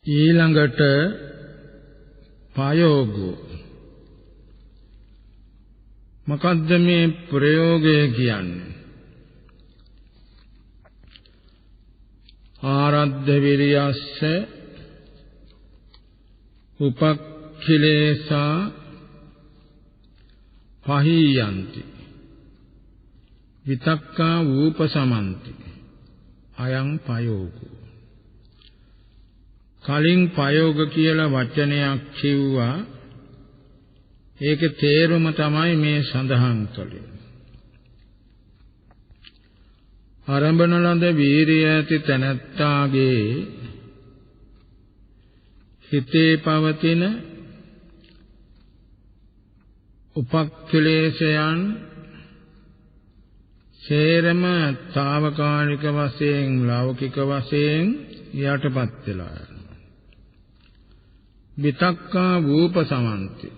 ඊළඟට ප්‍රයෝගෝ මොකද්ද මේ ප්‍රයෝගය කියන්නේ? ආරද්ධ විරියස්ස උපක්ඛිලේසා පහීයන්ති විතක්කා ූපසමන්ති අයං ප්‍රයෝගෝ. කලින් ප්‍රයෝග කියලා වචනයක් කිව්වා. ඒකේ තේරුම තමයි මේ සඳහන් කළේ. ආරම්භන ලද වීරිය ඇති තැනැත්තාගේ හිතේ පවතින උපක්ඛිලේශයන් සේරම తాවකාලික වශයෙන් ලෞකික වශයෙන් යටපත් වෙලා යනවා. විතක්කා වූපසමන්ති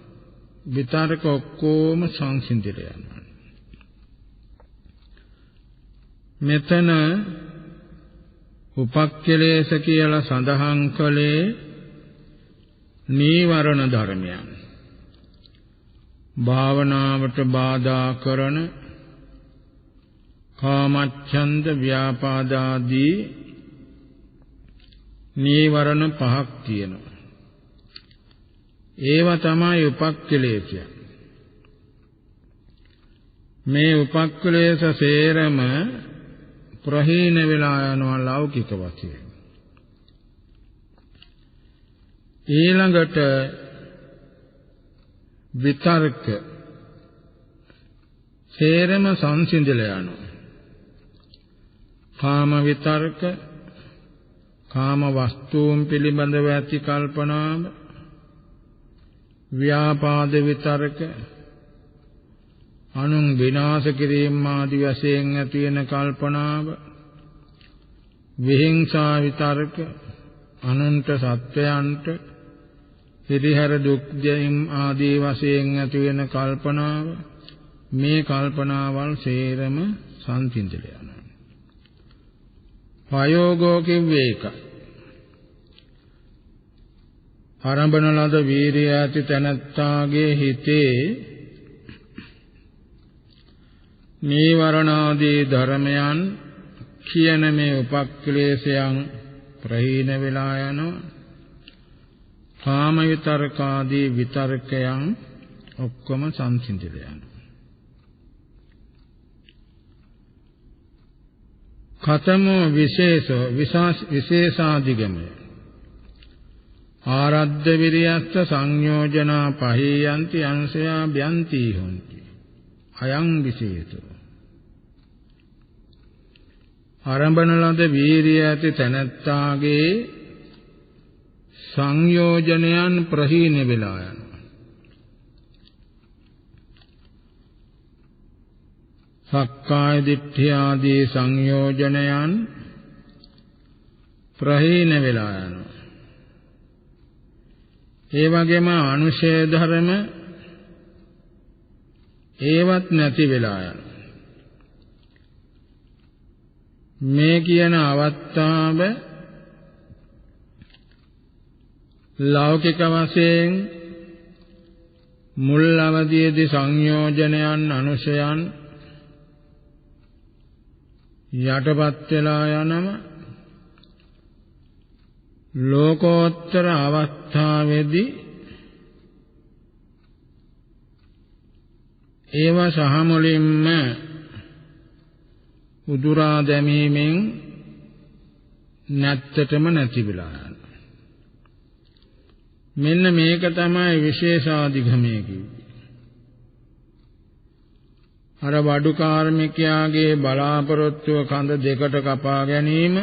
විතරක ඔක්කොම සංසිඳිලා යනවා. මෙතන උපක්ඛිලේශ කියලා සඳහන් කළේ නීවරණ ධර්මයන්. භාවනාවට බාධා කරන කාමච්ඡන්ද ව්‍යාපාදාදී නීවරණ පහක් තියෙනවා. ඒවා තමයි උපක්ඛිලේශය. මේ උපක්ඛිලේශ සේරම ප්‍රහීන වෙලා යනවා ලෞකික වශයෙන්. ඊළඟට විතර්ක සේරම සංසිඳලා යනවා. කාම විතර්ක, කාම වස්තුන් පිළිබඳව ඇති කල්පනාව, ව්‍යාපාද විතර්ක, අනුන් විනාශ කිරීම ආදී වශයෙන් ඇති වෙන කල්පනාව, විහිංසා විතර්ක, අනුන්ට සත්වයන්ට හිරිහැර දුක් දෙයින් ආදී වශයෙන් ඇති වෙන කල්පනාව, මේ කල්පනාවල් සේරම සංසිඳලා යනවා. ප්‍රයෝගෝ කිව්වේ ඒකයි. ආරම්භන ලද වීරිය ඇති තැනැත්තාගේ හිතේ නීවරණාදී ධර්මයන් කියන මේ උපක්ඛිලේශයන් ප්‍රහීන වෙලා යනවා. කාම විතරකාදී විතර්කයන් ඔක්කොම සංසිඳිලා යනවා. කතමෝ විශේෂාදිගමය ආරද්ධ විරියස්ස සංයෝජනා පහේයන්ති අංශයා බ්‍යන්ති හොಂತಿ අයං විශේෂෝ. ආරම්භන ලද වීරිය ඇති තැනැත්තාගේ සංයෝජනයන් ප්‍රහීන වෙලා යනවා. සක්කාය දිට්ඨිය ආදී සංයෝජනයන් ප්‍රහීන වෙලා යනවා. ඒ වගේම අනුශය ධර්ම ඒවත් නැති වෙලා යනවා. මේ කියන අවස්ථාව ලෞකික වශයෙන් මුල් අවධියේදී සංයෝජනයන් අනුශයන් යටපත් වෙලා යනම ලෝකෝත්තර අවස්ථාවේදී ඒව සහ මුලින්ම උදුරා දැමීමෙන් නැත්තටම නැති වෙලා යනවා. මෙන්න මේක තමයි විශේෂාධිගමය කිව්වේ. අර වඩු කාර්මිකයාගේ බලාපොරොත්තුව කඳ දෙකට කපා ගැනීම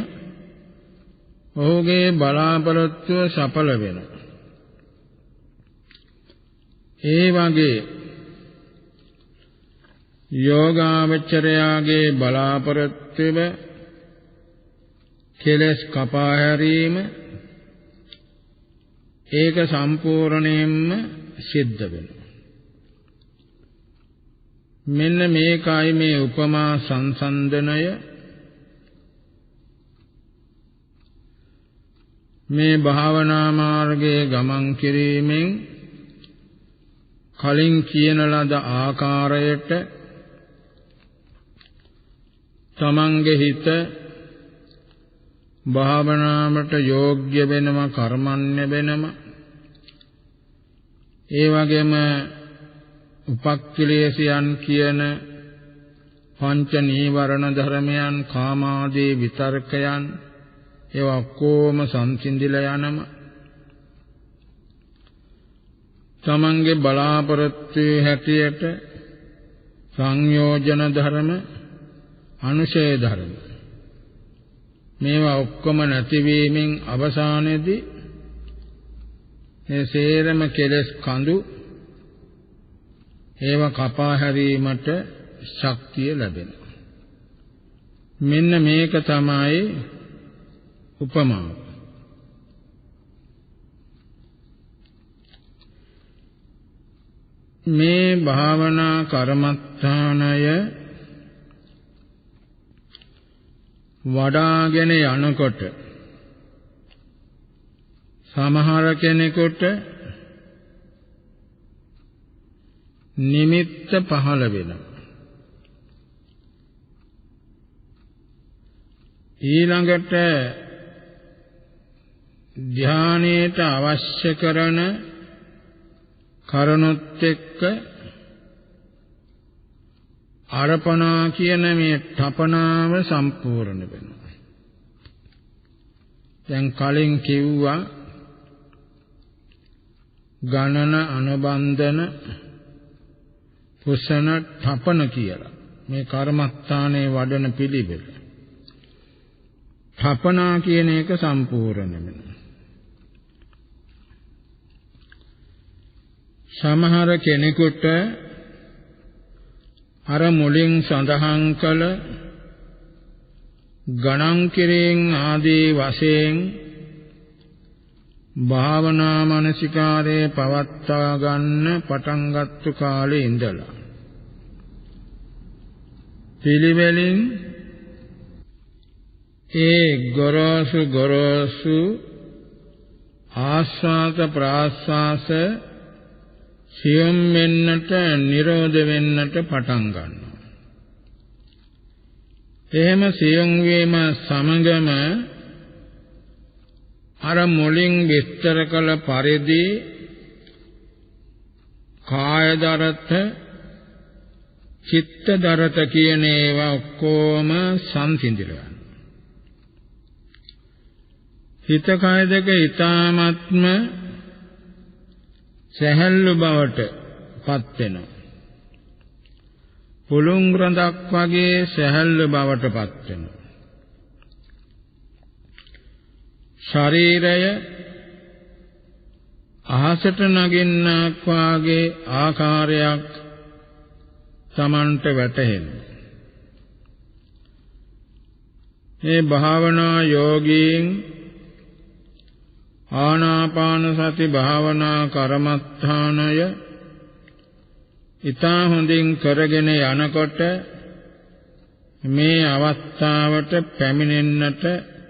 ඔහුගේ බලාපොරොත්තුව සඵල වෙනවා. ඒ වගේ යෝගාවචරයාගේ බලාපොරොත්තුව කෙලස් කපා හැරීම ඒක සම්පූර්ණයෙන්ම සිද්ධ වෙනවා. මෙන්න මේකයි මේ උපමා සංසන්දනය මේ භාවනා මාර්ගයේ ගමන් කිරීමෙන් කලින් කියන ලද ආකාරයට තමන්ගේ හිත භාවනාවට යෝග්‍ය වෙනම කර්මන්නේ වෙනම ඒ වගේම උපක්ඛිලේශයන් කියන පංච නීවරණ ධර්මයන් කාමාදී විතර්කයන් ඒවා කොම සංසිඳිලා යනම තමන්ගේ බලාපොරොත්තු හැටියට සංයෝජන ධර්ම අනුශය ධර්ම මේවා ඔක්කොම නැතිවීමෙන් අවසානයේදී මේ සේරම කෙලෙස් කඳු ඒවා කපා හැරීමට ශක්තිය ලැබෙනවා. මෙන්න මේක තමයි උපමාව. මේ භාවනා කර්මස්ථානය වඩාගෙන යනකොට සමහර කෙනෙකුට නිමිත්ත පහළ වෙනවා. ඊළඟට ධානයට අවශ්‍ය කරන කරුණොත් එක්ක අර්පණා කියන මේ තපනාව සම්පූර්ණ වෙනවා. දැන් කලින් කිව්වා ගණන අනුබන්ධන කුසන තපන කියලා. මේ කර්මස්ථානයේ වඩන පිළිවෙල. තපනා කියන එක සම්පූර්ණ වෙනවා. සමහර කෙනෙකුට අර මුලින් සඳහන් කළ ගණන් කිරීම ආදී වශයෙන් භාවනා මානසිකාරේ පවත්වා ගන්න පටන් ගත්ත කාලේ ඉඳලා පිළිවෙලින් ඒ ගොරෝසු ආස්වාද ප්‍රාස්වාස සියුම් වෙන්නට නිරෝධ වෙන්නට පටන් ගන්නවා. එහෙම සියුම් වීම සමගම අර මුලින් විස්තර කළ පරිදි කාය දරත චිත්ත දරත කියන ඒවා ඔක්කොම සංසිඳිලා යනවා. හිත කය දෙක ඊ타ත්ම සැහැල්ලු බවට පත් වෙනවා. පුළුන් රඳක් වගේ සැහැල්ලු බවට පත් වෙනවා. ශරීරය අහසට නගින්නක් වාගේ ආකාරයක් Tamanට වැටහෙනවා. මේ භාවනා යෝගීන් ආනාපාන සති භාවනා කර්මස්ථානය ඊතා හොඳින් කරගෙන යනකොට මේ අවස්ථාවට පැමිණෙන්නට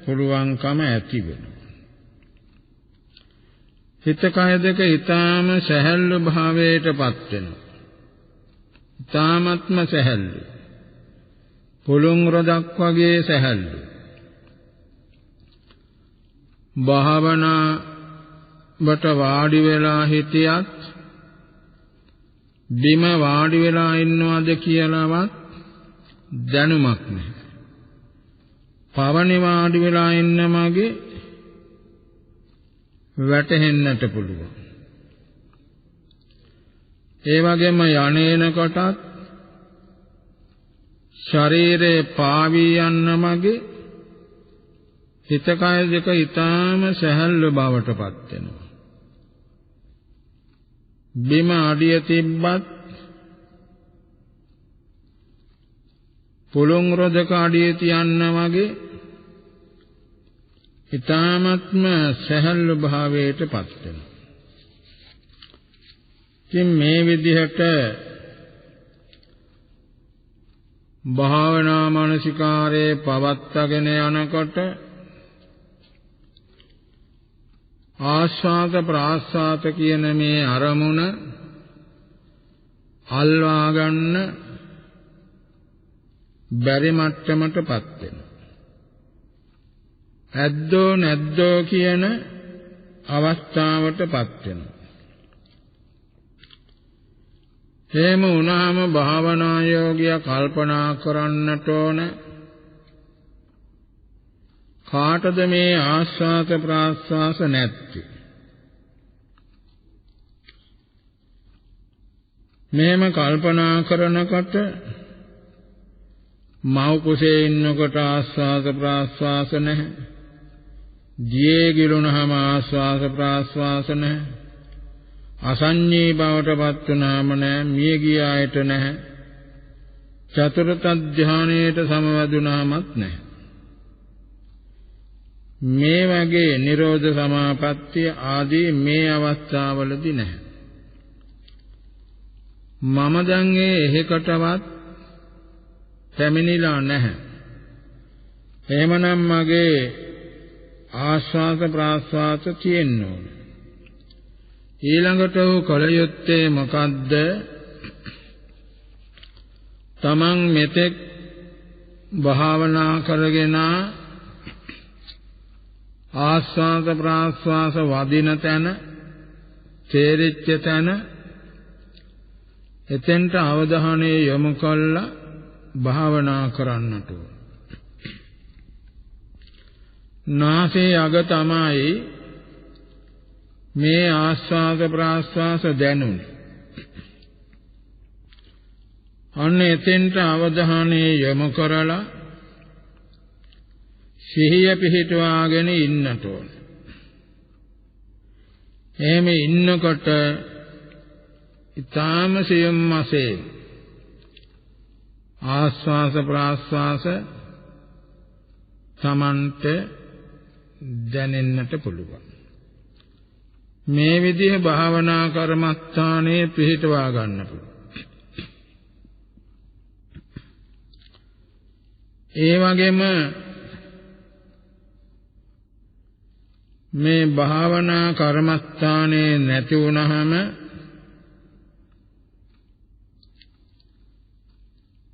පුළුවන්කම ඇති වෙනවා. හිත කය දෙක ඊ타ම සැහැල්ලු භාවයටපත් වෙනවා. ඊ타මත්ම සැහැල්ලු. පුළුන් රොදක් වගේ සැහැල්ලු. භාවනාවට වාඩි වෙලා හිටියත් බිම වාඩි වෙලා ඉන්නවද කියලාවත් දැනුමක් නැහැ. පවනේ වාඩි වෙලා ඉන්න මගේ වැටෙන්නට පුළුවන්. ඒ වගේම යන්නේන කොටත් ශරීරේ පාවී යන්න මගේ හිත කය දෙක ඊටාම සැහැල්ලු බවටපත් වෙනවා. බිම අඩිය තිබ්බත් පුළුන් රොදක අඩිය තියන්න වගේ ඊටාමත්ම සැහැල්ලු භාවයටපත් වෙනවා. ඉතින් මේ විදිහට භාවනා මානසිකාරේ පවත්වාගෙන යනකොට ආස්වාද ප්‍රාස්වාද කියන මේ අරමුණ අල්වා ගන්න බැරි මට්ටමටපත් වෙනවා. ඇද්දෝ නැද්දෝ කියන අවස්ථාවටපත් වෙනවා. එහෙම වුණාම භාවනා යෝගියා කල්පනා කරන්නට ඕන කාටද මේ ආස්වාද ප්‍රාස්වාස නැත්තේ? මෙහෙම කල්පනා කරනකොට මව් කුසේ ඉන්නකොට ආස්වාද ප්‍රාස්වාස නැහැ. දියේ ගිලුණාම ආස්වාද ප්‍රාස්වාස නැහැ. අසඤ්ඤී බවටපත් වුණාම නැහැ. මිය ගිය අයට නැහැ. චතුර්ථ ධානයේට සමවැදුණාමත් නැහැ. මේ වගේ නිරෝධ සමාපත්තිය ආදී මේ අවස්ථාවලදී නැහැ. මම දැන් එහෙකටවත් පැමිණිලා නැහැ. එහෙමනම් මගේ ආස්වාද ප්‍රාස්වාද තියෙන්න ඕන. ඊළඟට කල යුත්තේ මොකද්ද? තමන් මෙතෙක් භාවනා කරගෙන ආස්වාද ප්‍රාස්වාස වදින තැන, තේරිච්ච තැන එතෙන්ට අවධානය යොමු කළා භාවනා කරන්නට ඕන. නාසයේ අග තමයි මේ ආස්වාද ප්‍රාස්වාස දැනුනේ. අන්න එතෙන්ට අවධානය යොමු කරලා සිහිය පිහිටවාගෙන ඉන්නට ඕන. එහෙම ඉන්නකොට ඊ타ම සියුම් වශයෙන් ආස්වාස ප්‍රාස්වාස තමන්ට දැනෙන්නට පුළුවන්. මේ විදිහ භාවනා කර්මස්ථානයේ පිහිටවා ගන්න පුළුවන්. ඒ වගේම මේ භාවනා කර්මස්ථානයේ නැති වුණාම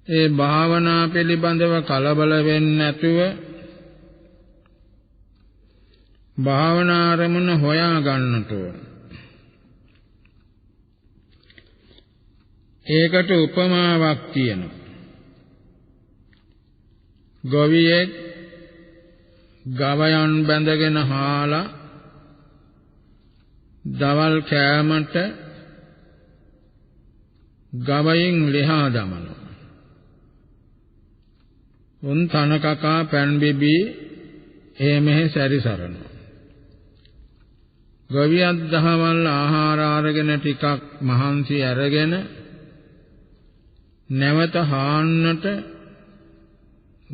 ඒ භාවනා පිළිබඳව කලබල වෙන්නේ නැතුව භාවනා අරමුණ හොයා ගන්නට ඕන. ඒකට උපමාවක් තියෙනවා. ගොවියෙක් ගවයන් බැඳගෙන හාලා දවල් කෑමට ගවයින් ලෙහා දමනවා. උන් තන කකා පැන් බිබී එහෙමෙහි සැරිසරනවා. ගොවියක් දහවල් ආහාර අරගෙන ටිකක් මහන්සි අරගෙන නැවත හාන්නට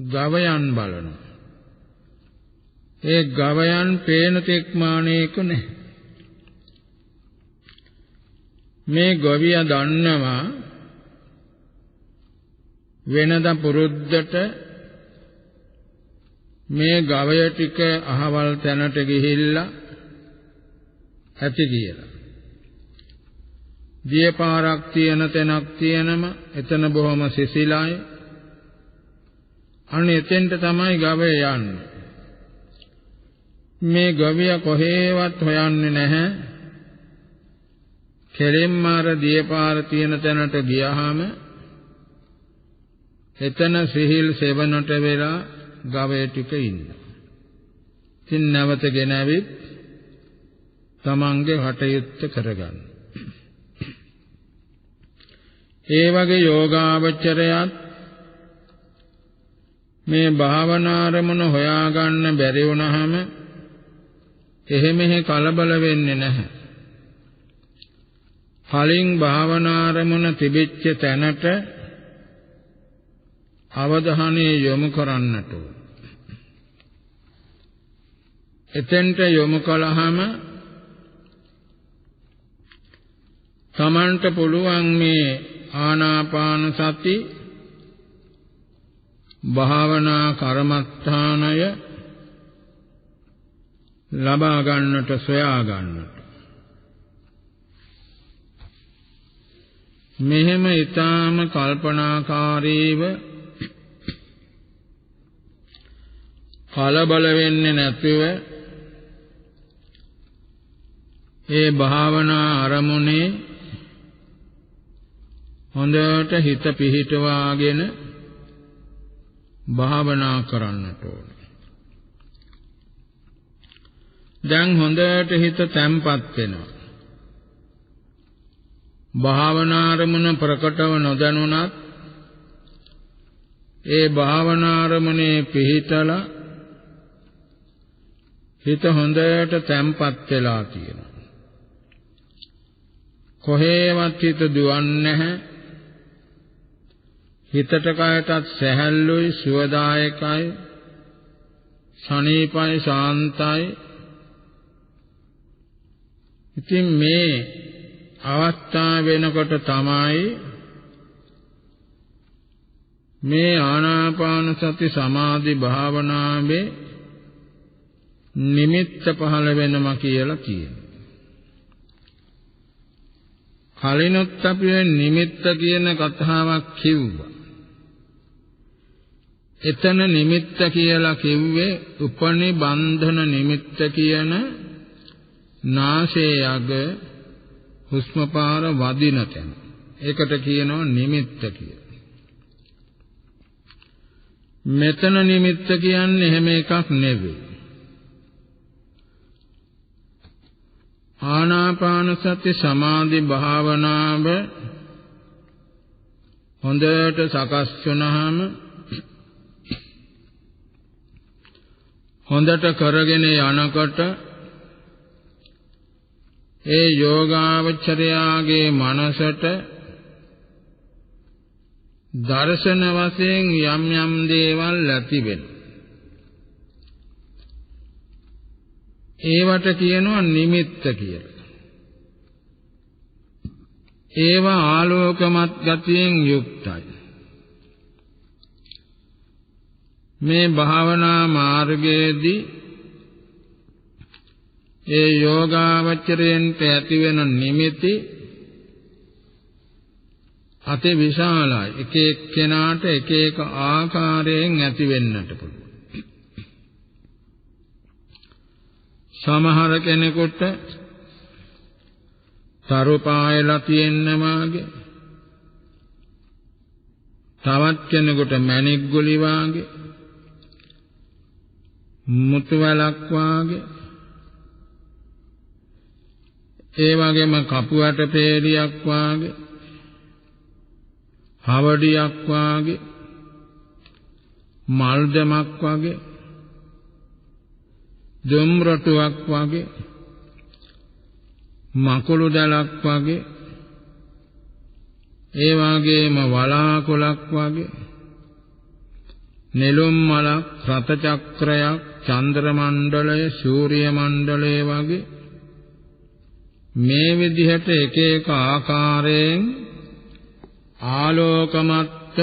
ගවයන් බලනවා. ඒ ගවයන් පේන තෙක් මානෙක නැහැ. මේ ගොවියා දන්නවා වෙනද පුරුද්දට මේ ගවය ටික අහවල් තැනට ගිහිල්ලා ඇති කියලා. දියපාරක් තියෙන තැනක් තියෙනම එතන බොහොම සිසිලයි. අන්න එතෙන්ට තමයි ගවය යන්නේ. මේ ගවයා කොහේවත් හොයන්නේ නැහැ. කෙලින්ම අර දියපාර තියෙන තැනට ගියාම එතන සිහිල් සෙවණට වෙලා ගවය ටික ඉන්නවා. ඉතින් නැවතගෙන ඇවිත් තමන්ගේ හටයුත්ත කරගන්න. ඒ වගේ යෝගාවචරයත් මේ භාවනා අරමුණ හොයාගන්න බැරි වුණාම එහෙමෙහි කලබල වෙන්නේ නැහැ. කලින් භාවනා අරමුණ තිබෙච්ච තැනට අවධානය යොමු කරන්නට ඕන. එතෙන්ට යොමු කළාම තමන්ට පුළුවන් මේ ආනාපාන සති භාවනා කර්මස්ථානය ලබා ගන්නට සොයා ගන්නට මෙහෙම ඊටාම කල්පනාකාරීව කලබල වෙන්නේ නැතිව ඒ භාවනා අරමුණේ හොඳට හිත පිහිටවාගෙන භාවනා කරන්නට ඕනේ. දැන් හොඳට හිත තැම්පත් වෙනවා. භාවනා අරමුණ ප්‍රකටව නොදැනුණත් ඒ භාවනා අරමුණේ පිහිටලා හිත හොඳට තැම්පත් වෙලා තියෙනවා. කොහේවත් හිත දුවන්නේ නැහැ. හිතට කයටත් සැහැල්ලුයි, සුවදායකයි, සනීපයි, ශාන්තයි. ඉතින් මේ අවස්ථාව වෙනකොට තමයි මේ ආනාපාන සති සමාධි භාවනාවේ නිමිත්ත පහළ වෙනවා කියලා කියනවා. කලිනුත් අපි නිමිත්ත කියන කතාවක් කිව්වා. එතන නිමිත්ත කියලා කිව්වේ උපනිබන්ධන නිමිත්ත කියන නාසයේ අග හුස්ම පාර වදින තැන. ඒකට කියනවා නිමිත්ත කියලා. මෙතන නිමිත්ත කියන්නේ එහෙම එකක් නෙවෙයි. ආනාපාන සති සමාධි භාවනාව හොඳට සකස් වුණාම හොඳට කරගෙන යනකොට ඒ යෝගාවචරයාගේ මනසට දර්ශන වශයෙන් යම් යම් දේවල් ඇති වෙනවා. ඒවට කියනවා නිමිත්ත කියලා. ඒවා ආලෝකමත් ගතියෙන් යුක්තයි. මේ භාවනා මාර්ගයේදී ඒ යෝගාවචරයෙන් ඇතිවෙන නිමිති අති විශාලයි. එක එක්කෙනාට එක එක ආකාරයෙන් ඇති වෙන්නට පුළුවන්. සමහර කෙනෙකුට තරු පායලා තියෙන වාගේ, තවත් කෙනෙකුට මණික් ගුලි වාගේ, මුතු වලක් වාගේ, ඒ වගේම කපුවට peeliයක් වාගේ, හවඩියක් වාගේ, මල්දමක් වාගේ, දුම්රටුවක් වාගේ, මකුළු දලක් වාගේ, ඒ වගේම වලාකුළක් වාගේ, නෙළුම් මලක්, රත චක්‍රයක්, චන්ද්‍ර මණ්ඩලය, සූර්ය මණ්ඩලය වගේ මේ විදිහට එක එක ආකාරයෙන් ආලෝකමත්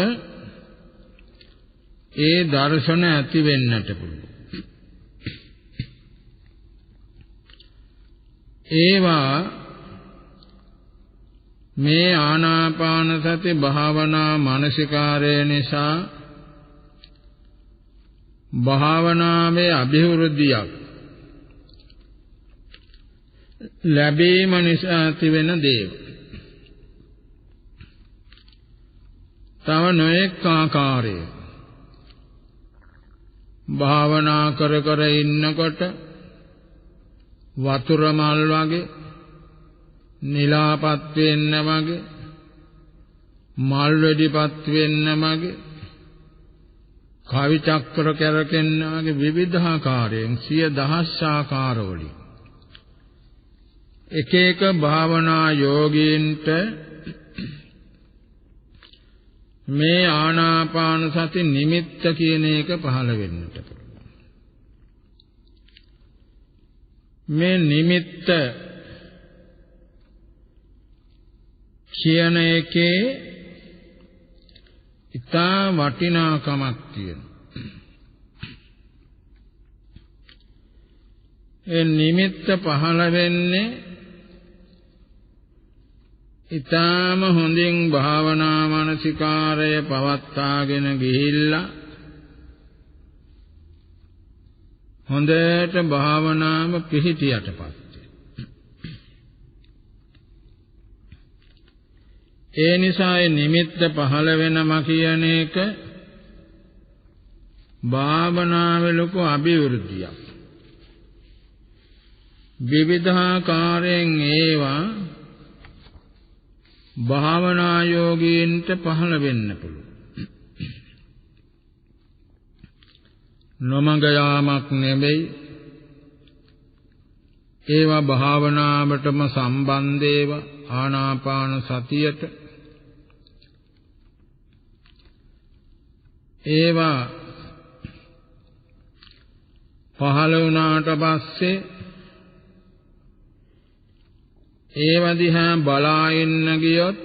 ඒ දර්ශන ඇති වෙන්නට පුළුවන්. ඒවා මේ ආනාපාන සති භාවනා මානසිකාරය නිසා භාවනාවේ අභිවෘද්ධියක් ලැබීම නිසා ඇති වෙන දේව. තව නොඑක ආකාරයේ භාවනා කර කර ඉන්නකොට වතුර මල් වගේ, නිලාපත් වෙන්න වගේ, මල් වෙඩිපත් වෙන්න වගේ, කවි චක්‍ර කරකෙන්න වගේ විවිධාකාරයෙන් සිය දහස් ආකාරවලින් එක එක භාවනා යෝගීන්ට මේ ආනාපාන සති නිමිත්ත කියන එක පහළ වෙන්නට පුළුවන්. මේ නිමිත්ත කියන එකේ ඉතා වටිනාකමක් තියෙනවා. ඒ නිමිත්ත පහළ වෙන්නේ ඊටාම හොඳින් භාවනා මානසිකාරය පවත්වාගෙන ගිහිල්ලා හොඳට භාවනාව පිහිටියට පස්සේ ඒ නිසා ඒ නිමිත්ත පහළ වෙනම කියන එක භාවනාවේ ලොකු අභිවෘද්ධියක්. විවිධාකාරයෙන් ඒවා භාවනා යෝගීන්ට පහළ වෙන්න පුළුවන්. නොමඟ යාමක් නෙවෙයි. ඒවා භාවනාවටම සම්බන්ධ ඒවා ආනාපාන සතියට ඒවා පහළ වුණාට පස්සේ ඒවා දිහා බලා ඉන්න ගියොත්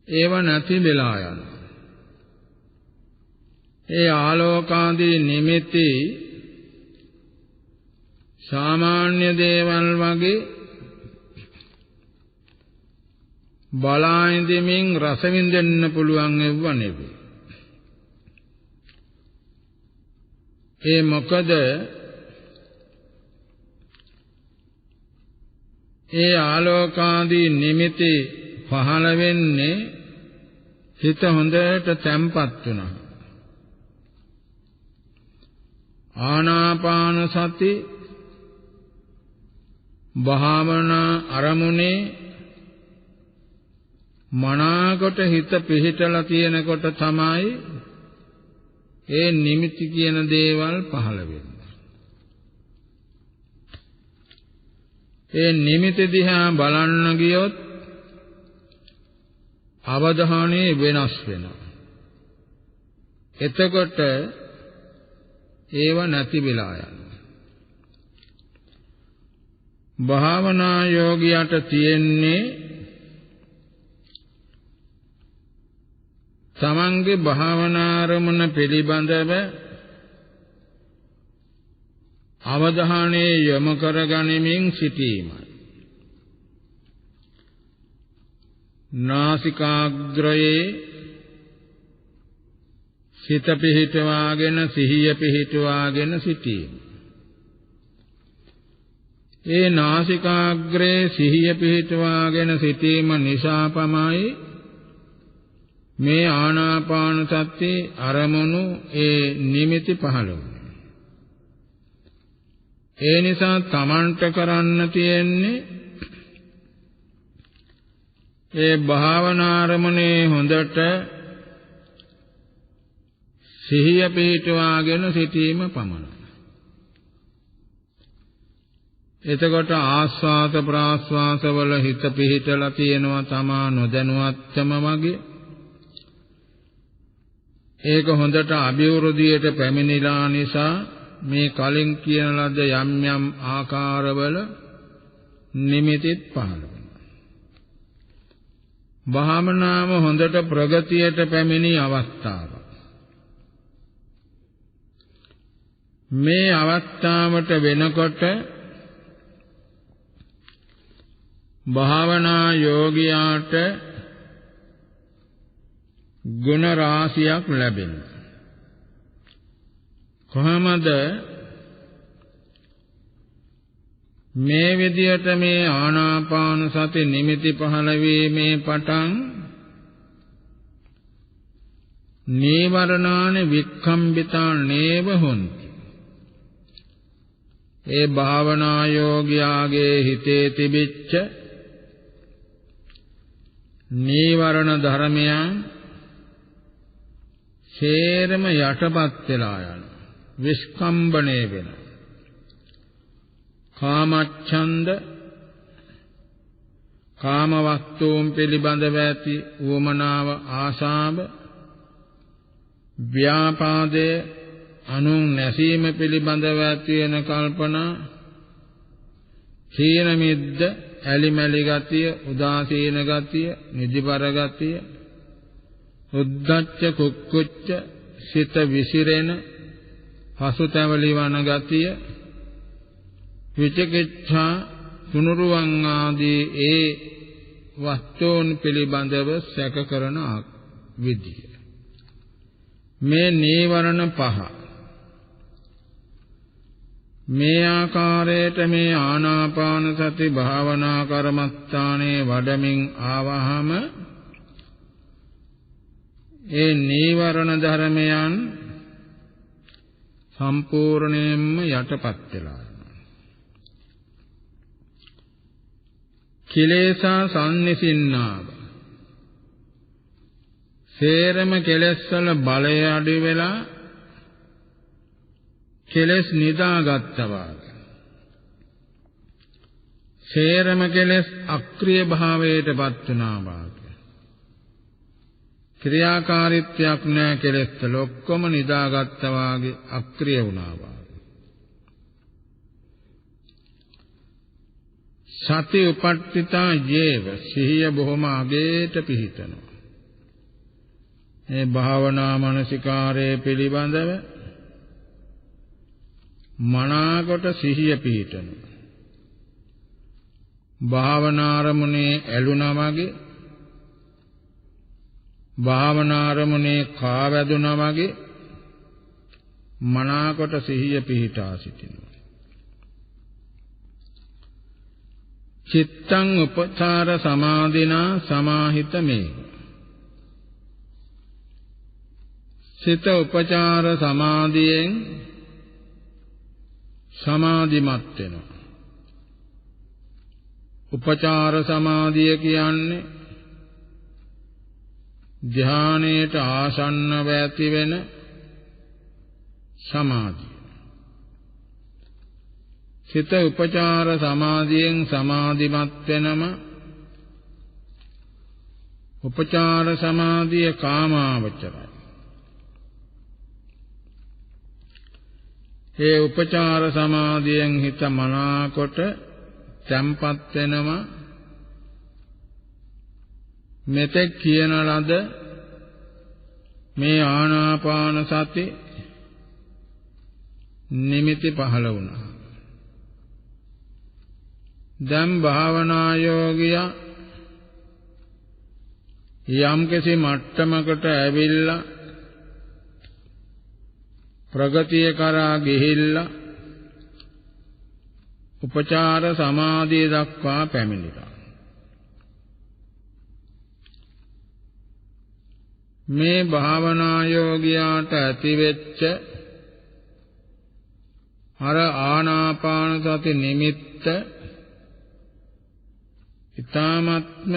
ඒව නැති වෙලා යනවා. ඒ ආලෝකාදී නිමිති සාමාන්‍ය දේවල් වගේ බලා ඉඳමින් රස විඳින්න පුළුවන් ඒව නෙවෙයි. ඒ මොකද ඒ ආලෝකාදී නිමිති පහළ වෙන්නේ හිත හොඳට තැම්පත් වුණා. ආනාපාන සති භාවනා අරමුණේ මනාකොට හිත පිහිටලා තියෙනකොට තමයි ඒ නිමිති කියන දේවල් පහළ වෙන්නේ. ඒ නිමිති දිහා බලන්න ගියොත් අවධානය වෙනස් වෙනවා. එතකොට ඒව නැති වෙලා යනවා. භාවනා යෝගියට තියෙන්නේ තමන්ගේ භාවනා අරමුණ පිළිබඳව අවධානය යොමු කරගනිමින් සිටීමයි. නාසිකාග්‍රයේ සිත පිහිටවාගෙන සිහිය පිහිටවාගෙන සිටීම. ඒ නාසිකාග්‍රයේ සිහිය පිහිටවාගෙන සිටීම නිසා පමණයි මේ ආනාපාන සති අරමුණු ඒ නිමිති පහළ වෙන්නේ. ඒ නිසා තමන්ට කරන්න තියෙන්නේ ඒ භාවනා අරමුණේ හොඳට සිහිය පිහිටවාගෙන සිටීම පමණයි. එතකොට ආස්වාද ප්‍රාස්වාස වල හිත පිහිටලා තියෙනවා තමා නොදැනුවත්වම වගේ. ඒක හොඳට අභිවෘද්ධියට පැමිණිලා නිසා මේ කලින් කියන ලද යම් යම් ආකාරවල නිමිතිත් පහළ වෙනවා. භාවනාව හොඳට ප්‍රගතියට පැමිණි අවස්ථාව. මේ අවස්ථාවට වෙනකොට භාවනා යෝගියාට ගුණ රාශියක් ලැබෙනවා. කොහොමද මේ විදියට මේ ආනාපාන සති නිමිති පහළ වීමේ පටන් නීවරණාන වික්ඛම්බිතා නේව හොන්ති. ඒ භාවනා යෝගියාගේ හිතේ තිබිච්ච නීවරණ ධර්මයන් සේරම යටපත් වෙලා යන විස්කම්බණය වෙන කාමච්ඡන්ද කාම වස්තුන් පිළිබඳව ඇති උවමනාව ආශාව ව්‍යාපාදය අනුන් නැසීම පිළිබඳව ඇති වෙන කල්පනා සීන මිද්ද ඇලිමැලි ගතිය උදාසීන ගතිය නිදිබර ගතිය උද්ධච්ච කුක්කුච්ච සිත විසිරෙන පසුතැවලි වන ගතිය, විචිකිච්ඡා, තුනුරුවන් ආදී ඒ වස්තුන් පිළිබඳව සැක කරන විදිය. මේ නීවරණ පහ මේ ආකාරයට මේ ආනාපාන සති භාවනා කර්මස්ථානයේ වඩමින් ආවහම ඒ නීවරණ ධර්මයන් සම්පූර්ණයෙන්ම යටපත් වෙලා යනවා. කිලේශා සම්නිසින්නාව සේරම කෙලෙස් වල බලය අඩු වෙලා කෙලෙස් නිදාගත්තා. සේරම කෙලෙස් අක්‍රිය භාවයටපත් වුණා. ක්‍රියාකාරීත්වයක් නැහැ කෙලෙස් වල ඔක්කොම නිදාගත්තා වාගේ අක්‍රිය වුණා. සති උපට්ඨිතා ජීව සිහිය බොහොම අගේට පිහිටනවා. මේ භාවනා මානසිකාරයේ පිළිබඳව මනාකොට සිහිය පිහිටනවා. භාවනා අරමුණේ ඇලුනා වගේ, භාවනා අරමුණේ කා වැදුනා වගේ මනාකොට සිහිය පිහිටා සිටිනවා. චිත්තං උපචාර සමාධිනා සමාහිත මේ සිත උපචාර සමාධියෙන් සමාධිමත් වෙනවා. උපචාර සමාධිය කියන්නේ ධානයට ආසන්නව ඇති වෙන සමාධිය. සිත උපචාර සමාධියෙන් සමාධිමත් වෙනම උපචාර සමාධිය කාමාවචරයි. ඒ උපචාර සමාධියෙන් හිත මනාකොට තැම්පත් වෙනවා. මෙතෙක් කියන ලද මේ ආනාපාන සති නිමිති පහළ වුණා. දැන් භාවනා යෝගියා යම්කිසි මට්ටමකට ඇවිල්ලා ප්‍රගතිය කරා ගිහිල්ලා උපචාර සමාධිය දක්වා පැමිණිලා. මේ භාවනා යෝගියාට ඇතිවෙච්ච අර ආනාපාන සති නිමිත්ත ඊ타ත්ම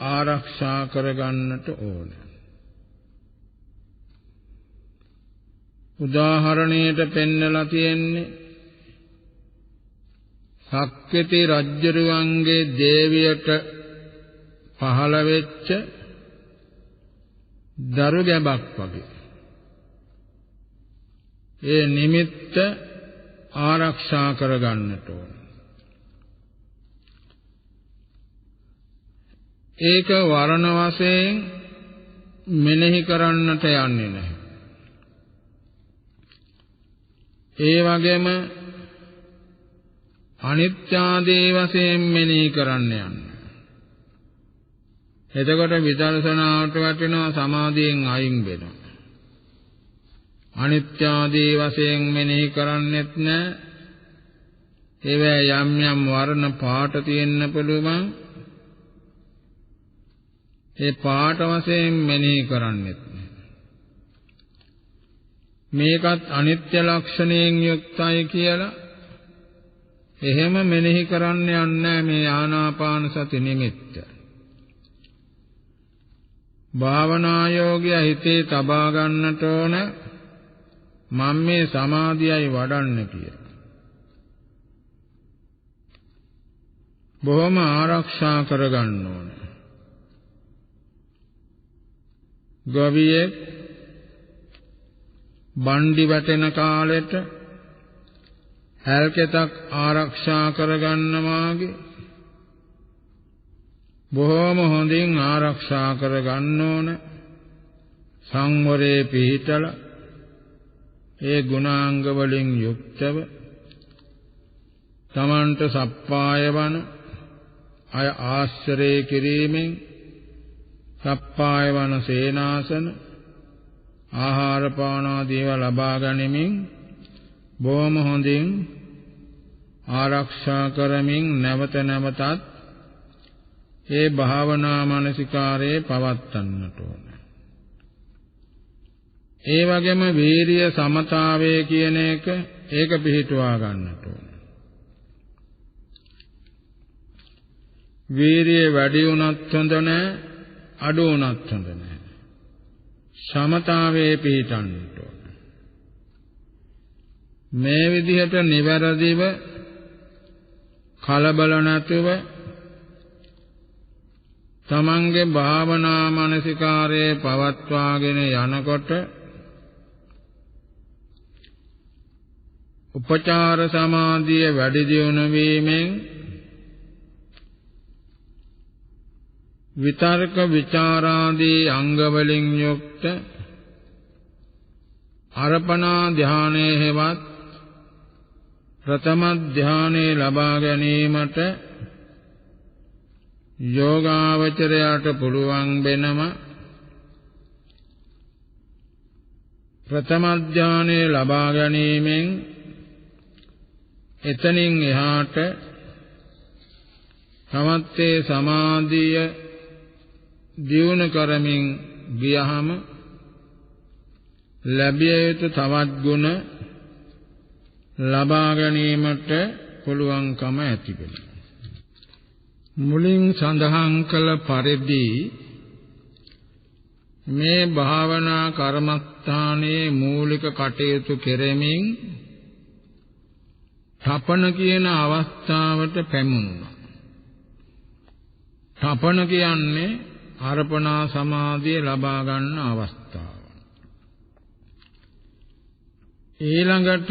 ආරක්ෂා කරගන්නට ඕන. උදාහරණයට පෙන්නලා තියෙන්නේ සක්විති රජුරුවන්ගේ දේවියට පහළ වෙච්ච දරු ගැබක් වගේ. ඒ නිමිත්ත ආරක්ෂා කරගන්නට ඕන. ඒක වර්ණ වශයෙන් මෙනෙහි කරන්නට යන්නේ නැහැ. ඒ වගේම අනිත්‍ය ආදී වශයෙන් මෙනෙහි කරන්න යන්නේ. එතකොට විදර්ශනාවට වටිනවා සමාධියෙන් අයින් වෙනවා. අනිත්‍ය ආදී වශයෙන් මෙනෙහි කරන්නෙත් නැහැ. ඒවැ යම් යම් වර්ණ පාට තියෙන්න පුළුවන්. ඒ පාට වශයෙන් මෙනෙහි කරන්නෙත් නැහැ. මේකත් අනිත්‍ය ලක්ෂණයෙන් යුක්තයි කියලා එහෙම මෙනෙහි කරන්න යන්නේ මේ ආනාපාන සති නිමිත්ත. භාවනා යෝගියා හිතේ තබා ගන්නට ඕන මම මේ සමාධියයි වඩන්න කියලා. බොහොම ආරක්ෂා කරගන්න ඕන. ගවියෙක් බණ්ඩි වැටෙන කාලෙට හැල්කෙතක් ආරක්ෂා කරගන්න වාගේ බොහොම හොඳින් ආරක්ෂා කරගන්න ඕන. සංවරේ පිහිටලා ඒ ගුණාංග වලින් යුක්තව තමන්ට සප්පාය වන අය ආශ්‍රය කිරීමෙන් සප්පාය වන සේනාසන ආහාර පාන ආදී ලබා ගැනීමෙන් බොහොම හොඳින් ආරක්ෂා කරමින් නැවත නැවතත් ඒ භාවනා මානසිකාරයේ පවත්වන්නට ඕන. ඒ වගේම වීරිය සමතාවය කියන ඒක පිළිටුවා ගන්නට ඕන. වීරිය වැඩි වුණත් හොඳ නැහැ, අඩු වුණත් හොඳ නැහැ. සමතාවයේ පිළිටන්නට ඕන. මේ විදිහට නිවැරදිව කලබල නැතුව තමන්ගේ භාවනා මානසිකාරයේ පවත්වාගෙන යනකොට උපචාර සමාධිය වැඩි දියුණු වීමෙන් විතර්ක විචාරාදී අංග වලින් යුක්ත අර්පණා ධානයේ හෙවත් ප්‍රථම ධානයේ ලබා ගැනීමට යෝගාවචරයට පුළුවන් වෙනම ප්‍රථම ධානයේ ලබා ගැනීමෙන් එතනින් එහාට තමත් සමාධිය දියුණු කරමින් ගියහම ලැබිය යුතු තවත් ගුණ ලබා ගැනීමට පුළුවන්කම ඇති වෙනවා. මුලින් සඳහන් කළ පරිදි මේ භාවනා කර්මස්ථානයේ මූලික කටයුතු කෙරෙමින් තපන කියන අවස්ථාවට පැමුණා. තපන කියන්නේ අර්පණා සමාධිය ලබා ගන්න අවස්ථාව. ඊළඟට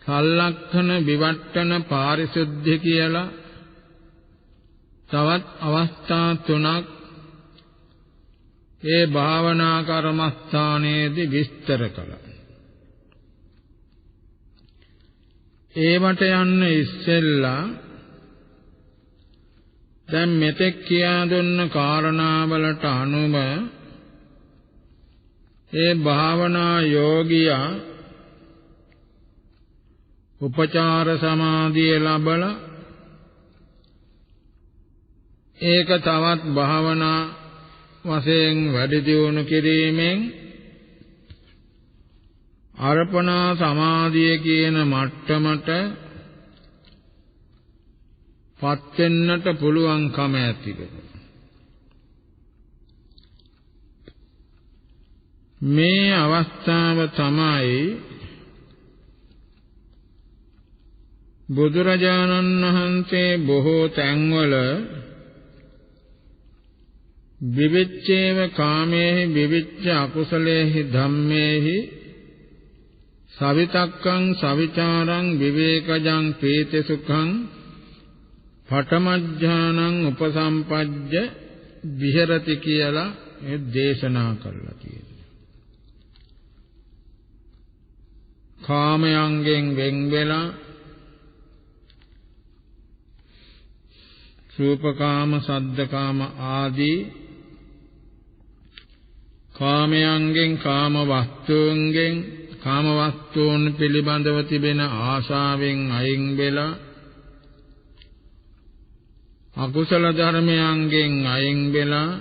සල්ලක්ෂණ විවට්ටන පාරිශුද්ධ කියලා තවත් අවස්ථා තුනක් ඒ භාවනා කර්මස්ථානයේදී විස්තර කළා. ඒවට යන්න ඉස්සෙල්ලා දැන් මෙතෙක් කියා දුන්න කාරණාවලට අනුව ඒ භාවනා යෝගියා උපචාර සමාධිය ලැබලා ඒක තවත් භාවනා වශයෙන් වැඩි දියුණු කිරීමෙන් අර්පණා සමාධිය කියන මට්ටමට පත් වෙන්නට පුළුවන්කම ඇති වෙනවා. මේ අවස්ථාව තමයි බුදුරජාණන් වහන්සේ බොහෝ තැන්වල විවිච්ඡේව කාමේහි විවිච්ඡ අකුසලේහි ධම්මේහි සවිතක්කං සවිචාරං විවේකජං පීති සුඛං පඨමඥානං උපසම්පජ්ජ විහෙරති කියලා මේ දේශනා කළා කියන්නේ. කාමයන්ගෙන් වෙන් වෙලා රූපකාම සද්දකාම ආදී කාමයන්ගෙන් කාම වස්තුන් පිළිබඳව තිබෙන ආශාවෙන් අයින් වෙලා අකුසල ධර්මයන්ගෙන් අයින් වෙලා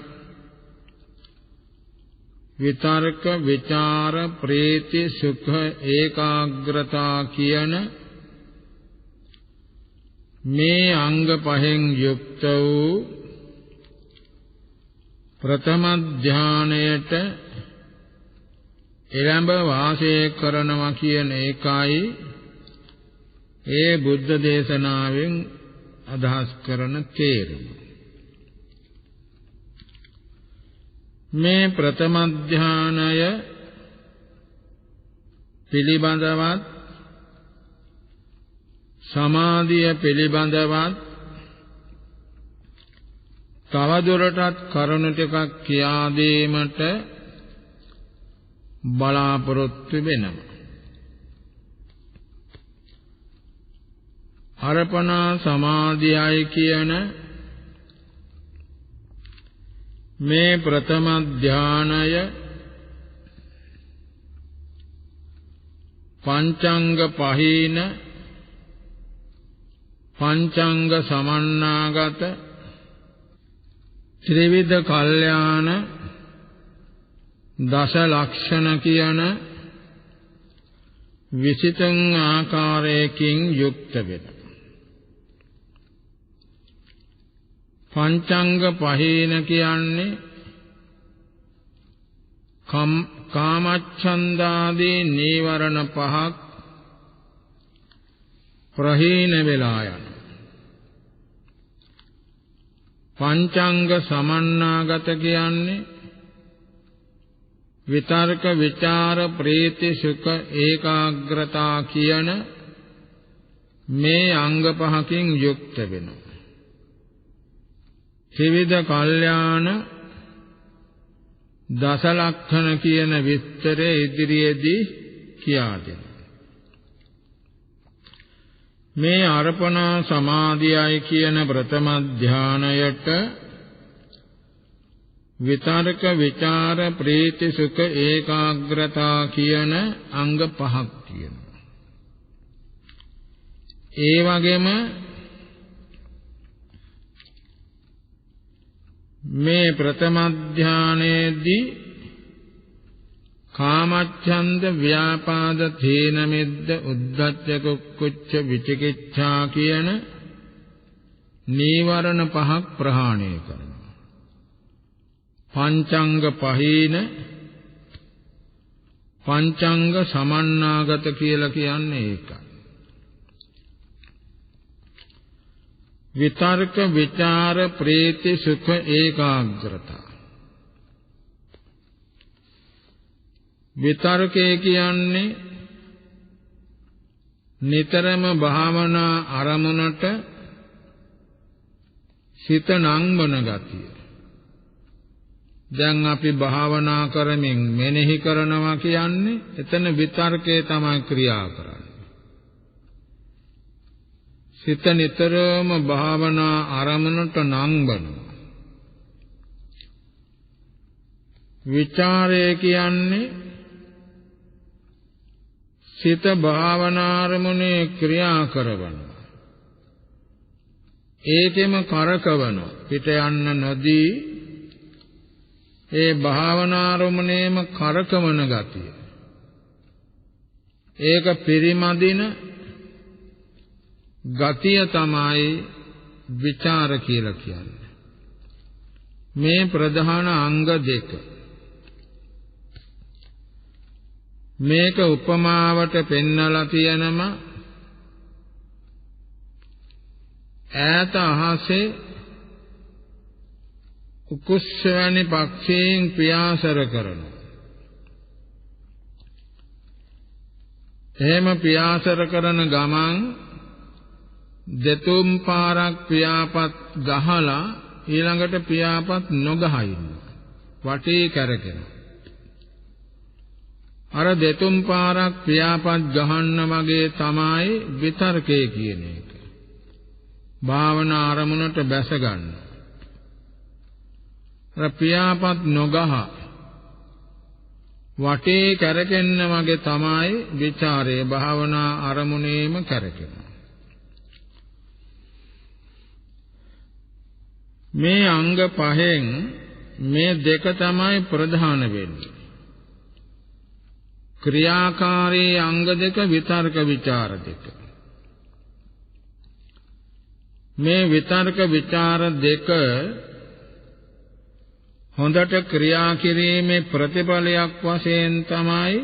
විතර්ක විචාර ප්‍රීති සුඛ ඒකාග්‍රතා කියන මේ අංග පහෙන් යුක්ත වූ ප්‍රථම ධානයට එළඹ වාසය කරනවා කියන එකයි ඒ බුද්ධ දේශනාවෙන් අදහස් කරන තේරුම. මේ ප්‍රථම ධානය පිළිබඳවත් සමාධිය පිළිබඳවත් තවදුරටත් කරුණු ටිකක් කියා දීමට බලාපොරොත්තු වෙනවා. අර්පණා සමාධියයි කියන මේ ප්‍රථම ධානය පංචංග පහීන පංචංග සමන්නාගත ත්‍රිවිධ කල්යාණ දස ලක්ෂණ කියන 23 ආකාරයකින් යුක්ත වෙනවා. පංචංග පහේන කියන්නේ කාමච්ඡන්දාදී නීවරණ පහක් ප්‍රහීන වෙලා යන. පංචංග සමන්නාගත කියන්නේ විතර්ක විචාර ප්‍රීති සුඛ ඒකාග්‍රතා කියන මේ අංග පහකින් යුක්ත වෙනවා. ත්‍රිවිධ කල්යාණ දස ලක්ෂණ කියන විස්තරය ඉදිරියේදී කියා දෙනවා. මේ අර්පණා සමාධියයි කියන ප්‍රථම ධානයට විතර්ක විචාර ප්‍රීති සුඛ ඒකාග්‍රතා කියන අංග පහක් තියෙනවා. ඒ වගේම මේ ප්‍රථම ධානයේදී කාමච්ඡන්ද ව්‍යාපාද තීන මිද්ද උද්ධච්ච කුච්ච විචිකිච්ඡා කියන නීවරණ පහක් ප්‍රහාණය කරනවා. පංචංග පහීන පංචංග සමන්නාගත කියලා කියන්නේ ඒකයි. විතර්ක විචාර ප්‍රීති සුඛ ඒකාග්‍රතා. විතර්කය කියන්නේ නිතරම භාවනා අරමුණට සිත නංවන ගතිය. දැන් අපි භාවනා කරමින් මෙනෙහි කරනවා කියන්නේ එතන විතර්කයේ තමයි ක්‍රියා කරන්නේ. සිත නිතරම භාවනා අරමුණට නංවනවා. විචාරය කියන්නේ සිත භාවනා අරමුණේ ක්‍රියා කරනවා. ඒකෙම කරකවන පිට යන්න නොදී ඒ භාවනා අරමුණේම කරකවන ගතිය. ඒක පරිමදින ගතිය තමයි විචාර කියලා කියන්නේ. මේ ප්‍රධාන අංග දෙක. මේක උපමාවට පෙන්නලා තියෙනම ඈත අහසේ උකුස්සවැනි පක්ෂීන් පියාසර කරනවා. එහෙම පියාසර කරන ගමන් දෙතුන් පාරක් පියාපත් ගහලා ඊළඟට පියාපත් නොගහ ඉන්නවා. වටේ කැරකෙනවා. අර දෙතුන් පාරක් පියාපත් ගහන්න වගේ තමයි විතර්කය කියන එක. භාවනා අරමුණට බැස ගන්න. අර පියාපත් නොගහ වටේ කැරකෙන්න වගේ තමයි විචාරයේ භාවනා අරමුණේම කැරකෙනවා. මේ අංග පහෙන් මේ දෙක තමයි ප්‍රධාන වෙන්නේ. ක්‍රියාකාරී අංග දෙක විතර්ක විචාර දෙක. මේ විතර්ක විචාර දෙක හොඳට ක්‍රියා කිරීමේ ප්‍රතිඵලයක් වශයෙන් තමයි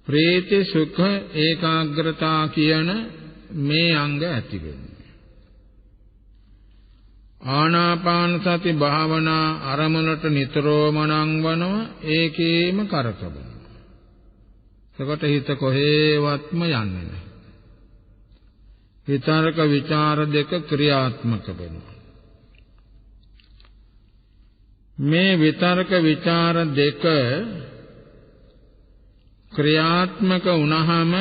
ප්‍රීති සුඛ ඒකාග්‍රතා කියන මේ අංග ඇති වෙන්නේ. ආනාපාන සති භාවනා අරමුණට නිතරම නංවනවා ඒකේම කරකවනවා. එතකොට හිත කොහේවත්ම යන්නේ නැහැ. විතර්ක විචාර දෙක ක්‍රියාත්මක වෙනවා. මේ විතර්ක විචාර දෙක ක්‍රියාත්මක වුණාම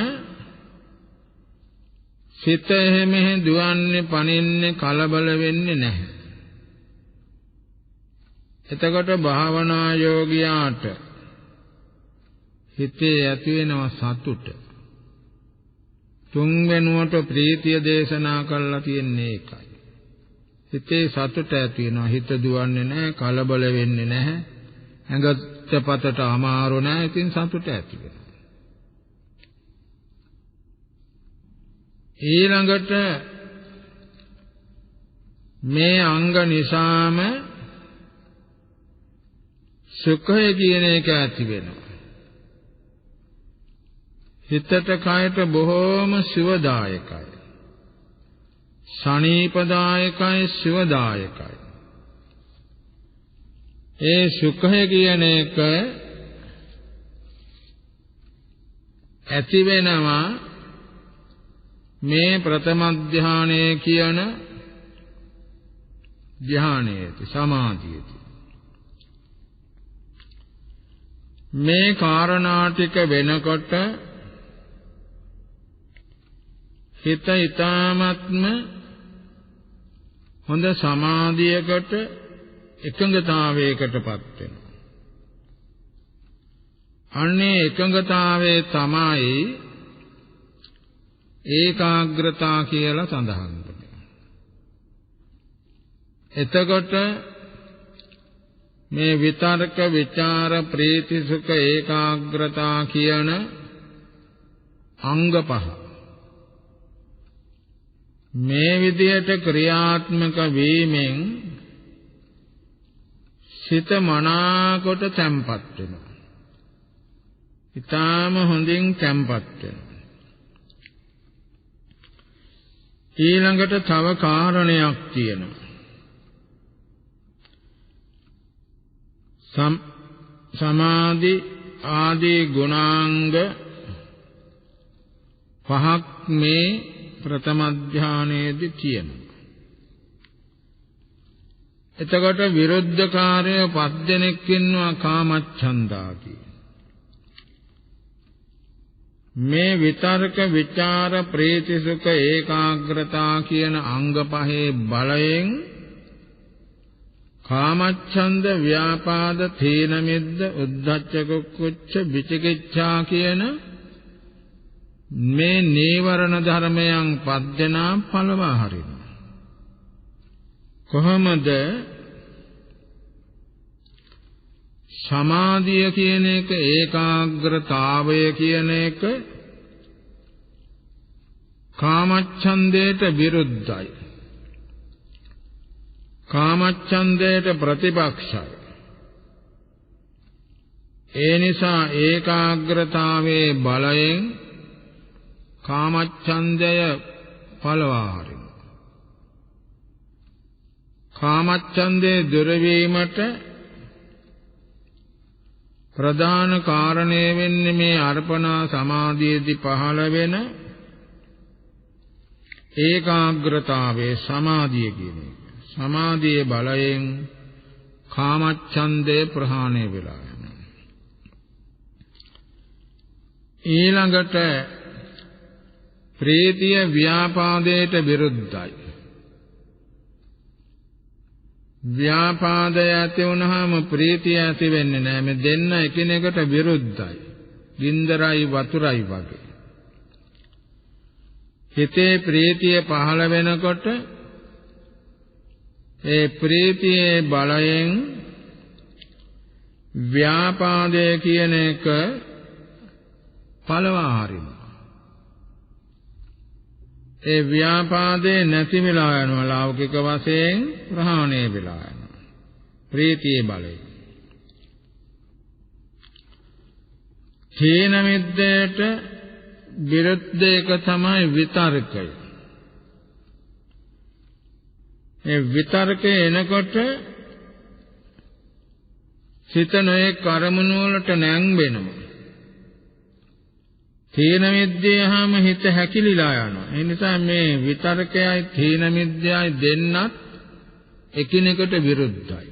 සිත එහෙම දුවන්නේ පනින්නේ කලබල වෙන්නේ නැහැ. එතකොට භාවනා යෝගියාට හිතේ ඇති වෙනවා සතුට. තුන් වෙනුවට ප්‍රීතිය දේශනා කරලා තියෙන්නේ ඒකයි. හිතේ සතුට ඇති වෙනවා. හිත දුවන්නේ නැහැ, කලබල වෙන්නේ නැහැ. ඇඟට පතට අමාරු නැහැ. ඉතින් සතුට ඇති වෙනවා. ඊළඟට මේ අංග නිසාම සුඛය කියන එක ඇති වෙනවා. හිතට කයට බොහෝම සුවදායකයි. සනීපදායකයි, සුවදායකයි. ඒ සුඛය කියන එක ඇති වෙනවා මේ ප්‍රථම ධානයේ කියන ධානයේදී සමාධියේදී. මේ කාරණා ටික වෙනකොට හිත ඊ타ත්ම හොඳ සමාධියකට එකඟතාවයකටපත් වෙනවා. අන්නේ එකඟතාවයේ තමයි ඒකාග්‍රතාව කියලා සඳහන් වෙනවා. එතකොට මේ විතර්ක විචාර ප්‍රීති සුඛ ඒකාග්‍රතාව කියන අංග පහ මේ විදියට ක්‍රියාත්මක වීමෙන් සිත මනාකොට තැම්පත් වෙනවා. ඊටාම හොඳින් තැම්පත් වෙනවා. ඊළඟට තව කාරණයක් තියෙනවා. සමාධි ආදී ගුණාංග පහක් මේ ප්‍රථම ධානයේදී තියෙනවා. එතකොට විරුද්ධකාරය පස් දෙනෙක් ඉන්නවා කාමච්ඡන්දාදී. මේ විතර්ක විචාර ප්‍රීති සුඛ ඒකාග්‍රතාව කියන අංග පහේ බලයෙන් කාමච්ඡන්ද ව්‍යාපාද තීන මිද්ද උද්ධච්ච කුච්ච විචිකිච්ඡා කියන මේ නීවරණ ධර්මයන් පස් දෙනා පළවා හරිනවා. කොහොමද සමාධිය කියන එක ඒකාග්‍රතාවය කියන එක කාමච්ඡන්දයට විරුද්ධයි. කාමච්ඡන්දයට ප්‍රතිපක්ෂයි. ඒ නිසා ඒකාග්‍රතාවයේ බලයෙන් කාමච්ඡන්දය පළවා හරිනවා. කාමච්ඡන්දේ දුර වීමට ප්‍රධාන කාරණය වෙන්නේ මේ අර්පණා සමාධියේදී පහළ වෙන ඒකාග්‍රතාවයේ සමාධිය කියන එක. සමාධියේ බලයෙන් කාමච්ඡන්දේ ප්‍රහාණය වෙලා යනවා. ඊළඟට ප්‍රීතිය ව්‍යාපාදයට විරුද්ධයි. ව්‍යාපාදය ඇති වුණාම ප්‍රීතිය ඇති වෙන්නේ නැහැ. මේ දෙන්න එකිනෙකට විරුද්ධයි. ගින්දරයි වතුරයි වගේ. හිතේ ප්‍රීතිය පහළ වෙනකොට ඒ ප්‍රීතියේ බලයෙන් ව්‍යාපාදය කියන එක පළවා හරිනවා. ඒ ව්‍යාපාදේ නැති වෙලා යනවා. ලෞකික වශයෙන් ප්‍රහාණය වෙලා යනවා ප්‍රීතියේ බලයෙන්. තීන මිද්දයට විරුද්ධ එක තමයි විතර්කය. මේ විතර්කය එනකොට සිත නොයෙක් අරමුණු වලට නැංවෙනවා. තීන මිද්දේහම හිත හැකිලිලා යනවා. ඒ නිසා මේ විතර්කයයි තීන මිද්දයයි දෙන්නත් එකිනෙකට විරුද්ධයි.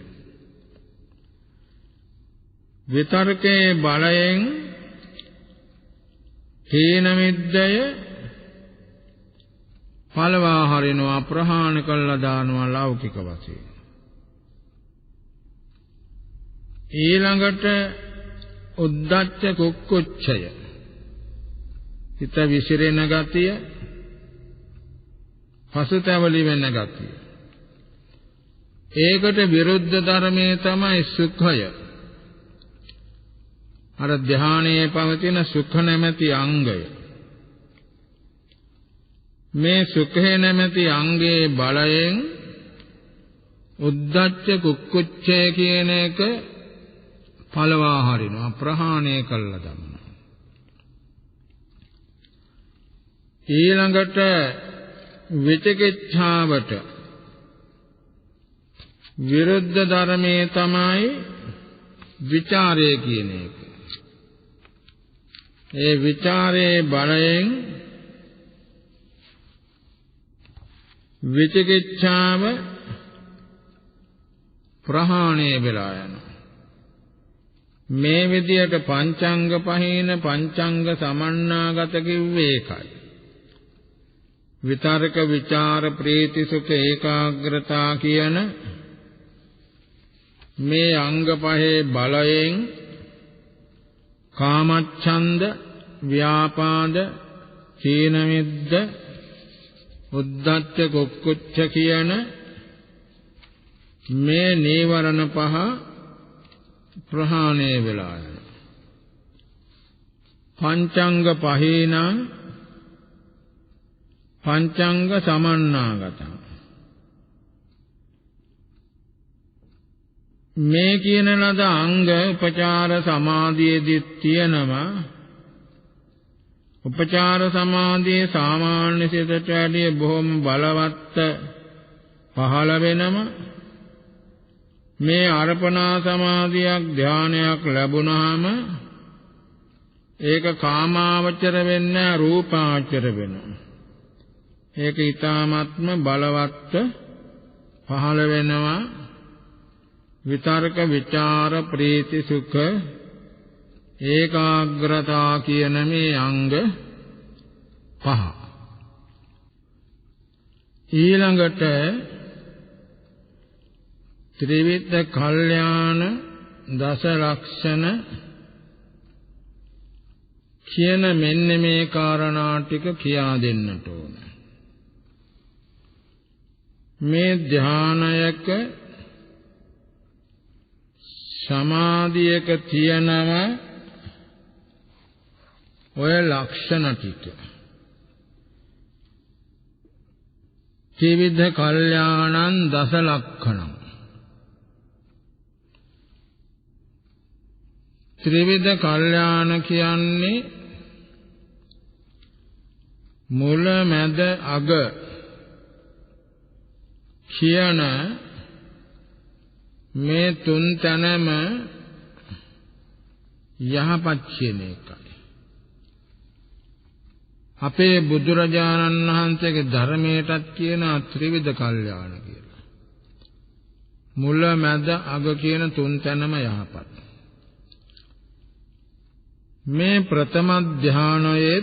විතර්කයේ බලයෙන් හීන මිද්දය පළවා හරිනවා ප්‍රහාණ කළා දානවා ලෞකික වශයෙන්. ඊළඟට උද්දච්ච කුක්කුච්චය හිත විසිරෙන ගතිය පසුතැවලි වෙන ගතිය. ඒකට විරුද්ධ ධර්මයේ තමයි සුඛය. අර ධානයේ පවතින සුඛ නැමැති අංගය. මේ සුඛේ නැමැති අංගයේ බලයෙන් උද්දච්ච කුක්කුච්චය කියන එක පළවා හරිනවා ප්‍රහාණය කළා දමනවා. ඊළඟට විචිකිච්ඡාවට විරුද්ධ ධර්මයේ තමයි විචාරය කියන එක. ඒ විචාරයේ බලයෙන් විචිකිච්ඡාව ප්‍රහාණය වෙලා යනවා. මේ විදියට පංචංග පහින පංචංග සමන්නාගත කිව්වේ ඒකයි. විතරක විචාර ප්‍රීති සුඛ ඒකාග්‍රතා කියන මේ අංග පහේ බලයෙන් කාමච්ඡන්ද ව්‍යාපාද චීන මිද්ද උද්ධච්ච කුක්කුච්ච කියන මේ නීවරණ පහ ප්‍රහාණය වෙලා යනවා. පංචංග පහිනා පංචංග සමන්නාගතං මේ කියන ලද අංග උපචාර සමාධියේදී තියෙනවා. උපචාර සමාධියේ සාමාන්‍ය සිතට වැඩිය බොහොම බලවත් පහළ වෙනම මේ අර්පණා සමාධියක් ධානයක් ලැබුණාම ඒක කාමාවචර වෙන්නේ රූපාවචර වෙනවා. ඒක ඊ타ත්ම බලවත් පහළ වෙනවා. විතරක විචාර ප්‍රීති සුඛ ඒකාග්‍රතා කියන මේ අංග පහ. ඊළඟට ත්‍රිවිධ කල්යාණ දස ලක්ෂණ කියන මෙන්න මේ කාරණා ටික කියා දෙන්නට ඕන. මේ ධානයක සමාධියක තියෙනවා ඔය ලක්ෂණ ටික. ත්‍රිවිධ කල්යාණං දස ලක්ෂණං. ත්‍රිවිධ කල්යාණ කියන්නේ මුල මැද අග කියන මේ තුන් තැනම යහපත් කියන එකයි. අපේ බුදුරජාණන් වහන්සේගේ ධර්මයටත් කියන ත්‍රිවිධ කල්යාණ කියලා. මුල මැද අග කියන තුන් තැනම යහපත්. මේ ප්‍රථම ධානයේ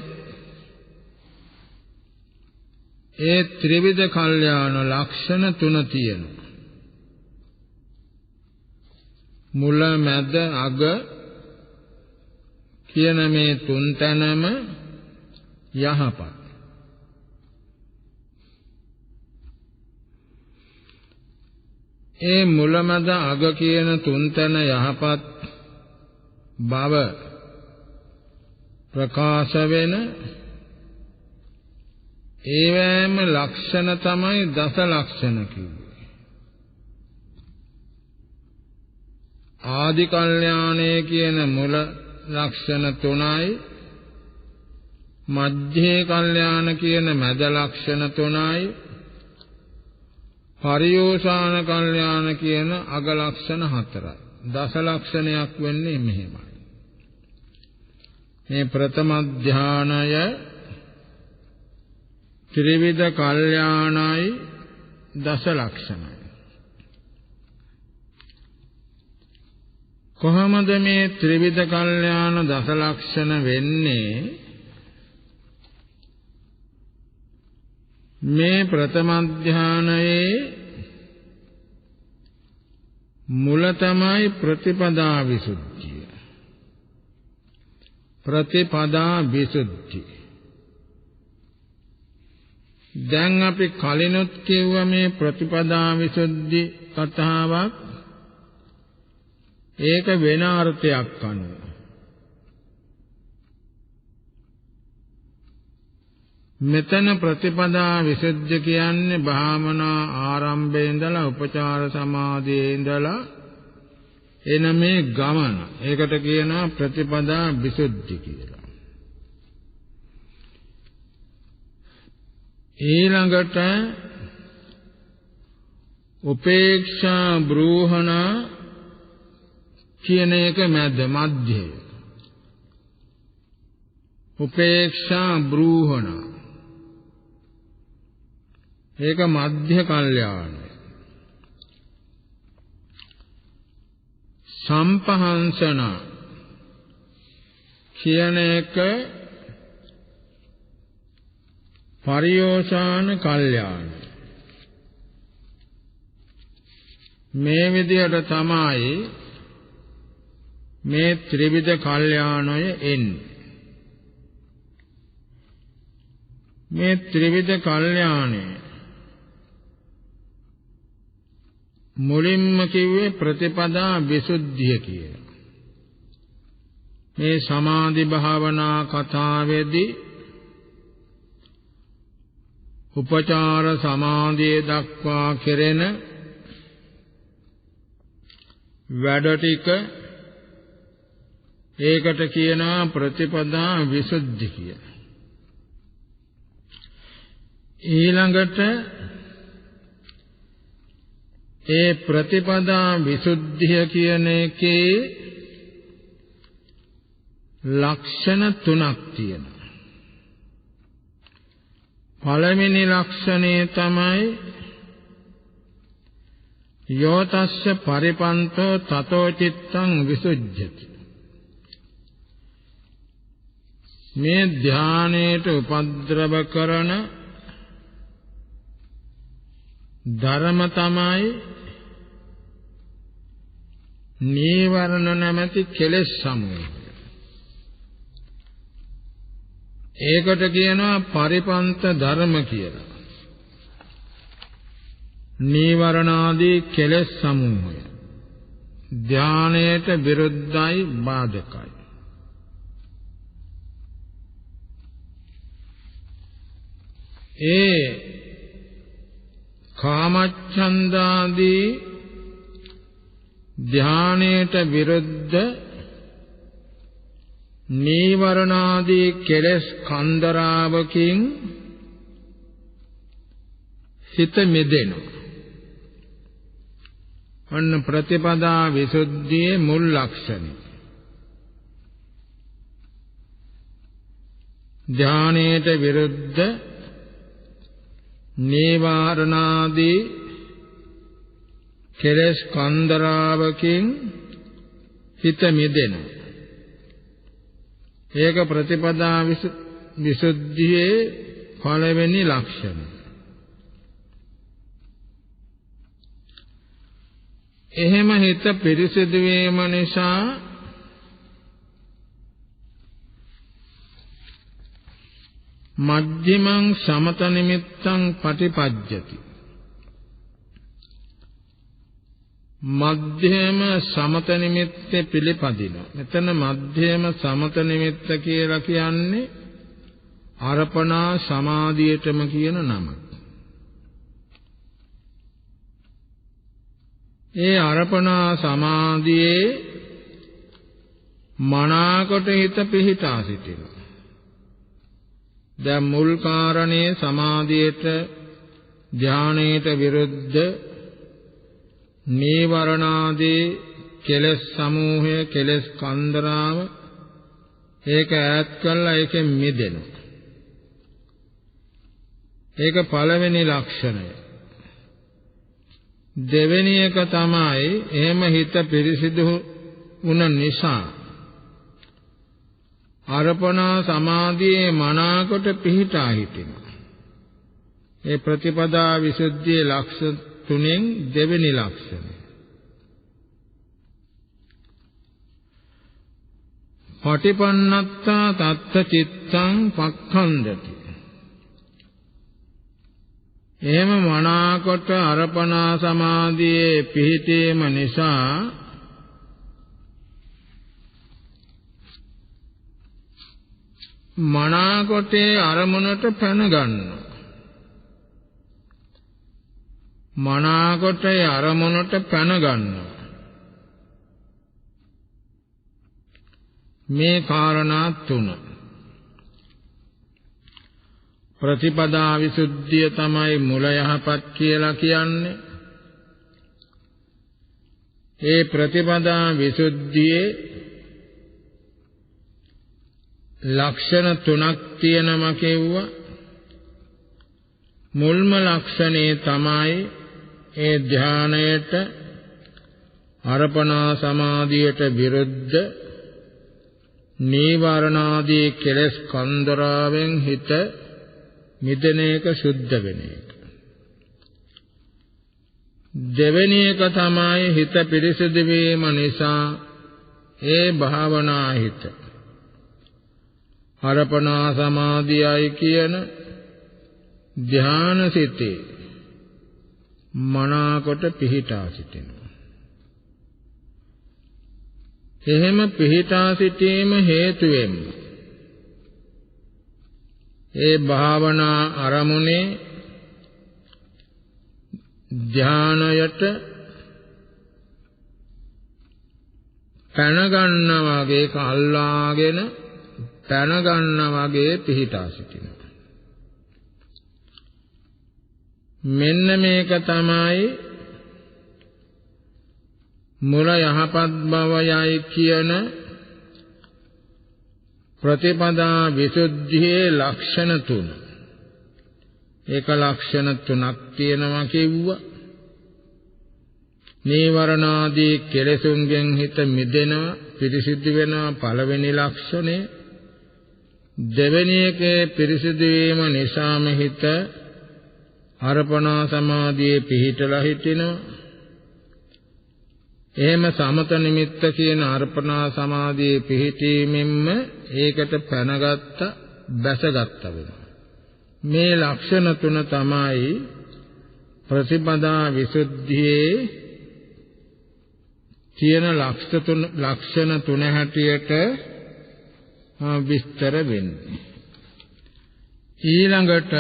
ඒ ත්‍රිවිධ කල්යාණ ලක්ෂණ තුන තියෙනවා. මුල මැද අග කියන මේ තුන් තැනම යහපත්. ඒ මුල මැද අග කියන තුන් තැන යහපත් බව ප්‍රකාශ වෙන ඒවැම ලක්ෂණ තමයි දස ලක්ෂණ කිව්වේ. ආදි කල්යාණයේ කියන මුල ලක්ෂණ 3යි මධ්‍යේ කල්යාණ කියන මැද ලක්ෂණ 3යි පරියෝසాన කල්යාණ කියන අග ලක්ෂණ 4යි. දස ලක්ෂණයක් වෙන්නේ මෙහෙමයි. මේ ප්‍රථම ධානය ත්‍රිවිධ කල්යාණයි දස ලක්ෂණයි. කොහොමද මේ ත්‍රිවිධ කල්යාණ දස ලක්ෂණ වෙන්නේ? මේ ප්‍රථම ධානයේ මුල තමයි ප්‍රතිපදා විසුද්ධිය. ප්‍රතිපදා විසුද්ධි. දැන් අපි කලිනුත් කියුවා මේ ප්‍රතිපදා විසුද්ධි කතාවක්. ඒක වෙන අර්ථයක් අනුව. මෙතන ප්‍රතිපදා විසුද්ධි කියන්නේ භාවනා ආරම්භයේ ඉඳලා උපචාර සමාධියේ ඉඳලා එන මේ ගමන. ඒකට කියනවා ප්‍රතිපදා විසුද්ධි කියලා. ඊළඟට උපේක්ෂා බ්‍රූහණ කියන එක මැදය. උපේක්ෂා බ්‍රූහණ ඒක මධ්‍ය කල්යාණය. සම්පහංසන කියන එක පරියෝසాన කල්යාණය. මේ විදිහට තමයි මේ ත්‍රිවිධ කල්යාණය එන්නේ. මේ ත්‍රිවිධ කල්යාණය මුලින්ම කිව්වේ ප්‍රතිපදා විසුද්ධිය කියලා. මේ සමාධි භාවනා කතාවේදී උපචාර සමාධිය දක්වා කෙරෙන වැඩ ටික ඒකට කියනවා ප්‍රතිපදා විසුද්ධි කියලා. ඊළඟට ඒ ප්‍රතිපදා විසුද්ධිය කියන එකේ ලක්ෂණ තුනක් තියෙනවා. පළවෙනි ලක්ෂණය තමයි යෝතස්ස පරිපන්තෝ තතෝ චිත්තං විසුද්ධ්‍යති. මේ ධානයේට උපද්‍රව කරන ධර්ම තමයි නීවරණ නැමැති කෙලෙස් සමූහය. ඒකට කියනවා පරිපන්ත ධර්ම කියලා. නීවරණාදී කෙලෙස් සමූහය ධානයට විරුද්ධයි බාධකයි. ඒ කාමච්ඡන්දාදී ධානයට විරුද්ධ නීවරණාදී කෙලෙස් කන්දරාවකින් හිත මිදෙනවා. අන්න ප්‍රතිපදා විසුද්ධියේ මුල් ලක්ෂණය. ධානයට විරුද්ධ නීවරණාදී කෙලෙස් කන්දරාවකින් හිත මිදෙනවා. ඒක ප්‍රතිපදා විසුද්ධියේ පළවෙනි ලක්ෂණය. එහෙම හිත පිරිසිදු වීම නිසා මධ්‍යමං සමත නිමිත්තං පටිපජ්ජති. මධ්‍යම සමත නිමිත්ත පිළිපදිනවා. මෙතන මධ්‍යම සමත නිමිත්ත කියලා කියන්නේ අර්පණා සමාධියටම කියන නම. ඒ අර්පණා සමාධියේ මනාකොට හිත පිහිටා සිටිනවා. දැන් මුල් කාරණේ සමාධියට ධානයට විරුද්ධ නීවරණාදී කෙලෙස් සමූහය කෙලෙස් කන්දරාව ඒක ඈත් කළා ඒකෙන් මිදෙනවා. ඒක පළවෙනි ලක්ෂණය. දෙවෙනි එක තමයි එහෙම හිත පිරිසිදු වුණ නිසා අර්පණා සමාධියේ මනාකොට පිහිටා හිටිනවා. ඒ ප්‍රතිපදා විසුද්ධියේ ලක්ෂණ තුනෙන් දෙවෙනි ලක්ෂණය. පටිපන්නත්තා තත්ත චිත්තං පක්ඛන්දති. එහෙම මනාකොට අර්පණා සමාධියේ පිහිටීම නිසා මනාකොටේ අරමුණට පැන ගන්නවා. මනාකොටේ අරමුණට පැන ගන්නවා. මේ කාරණා තුන. ප්‍රතිපදා විසුද්ධිය තමයි මුල යහපත් කියලා කියන්නේ. ඒ ප්‍රතිපදා විසුද්ධියේ ලක්ෂණ තුනක් තියෙනවා කිව්වා. මුල්ම ලක්ෂණේ තමයි ඒ ධානයට අර්පණා සමාධියට විරුද්ධ නීවරණාදී කෙලෙස් කන්දරාවෙන් හිත මිදෙන එක, සුද්ධ වෙන එක. දෙවෙනි එක තමයි හිත පිරිසිදු වීම නිසා ඒ භාවනා හිත අර්පණා සමාධියයි කියන ධාන සිතේ මනාකොට පිහිටා සිටිනවා. එහෙම පිහිටා සිටීම හේතුවෙන් ඒ භාවනා අරමුණේ ධානයට පැන ගන්නා වගේ කල්ලාගෙන පැන ගන්නා වගේ පිහිටා සිටිනවා. මෙන්න මේක තමයි මුල යහපත් බවයයි කියන ප්‍රතිපදා විසුද්ධියේ ලක්ෂණ තුන. ඒක ලක්ෂණ තුනක් තියෙනවා කිව්වා. නීවරණාදී කෙලෙසුන්ගෙන් හිත මිදෙනවා, පිරිසිදු වෙනවා පළවෙනි ලක්ෂණය. දෙවෙනි එකේ පිරිසිදු වීම නිසාම හිත අර්පණා සමාධියේ පිහිටලා හිටිනවා. එහෙම සමත නිමිත්ත කියන අර්පණා සමාධියේ පිහිටීමෙන්ම ඒකට පැනගත්ත බැසගත්ත වෙනවා. මේ ලක්ෂණ තුන තමයි ප්‍රතිපදා විසුද්ධියේ තියෙන ලක්ෂණ තුන හැටියට විස්තර වෙන්නේ. ඊළඟට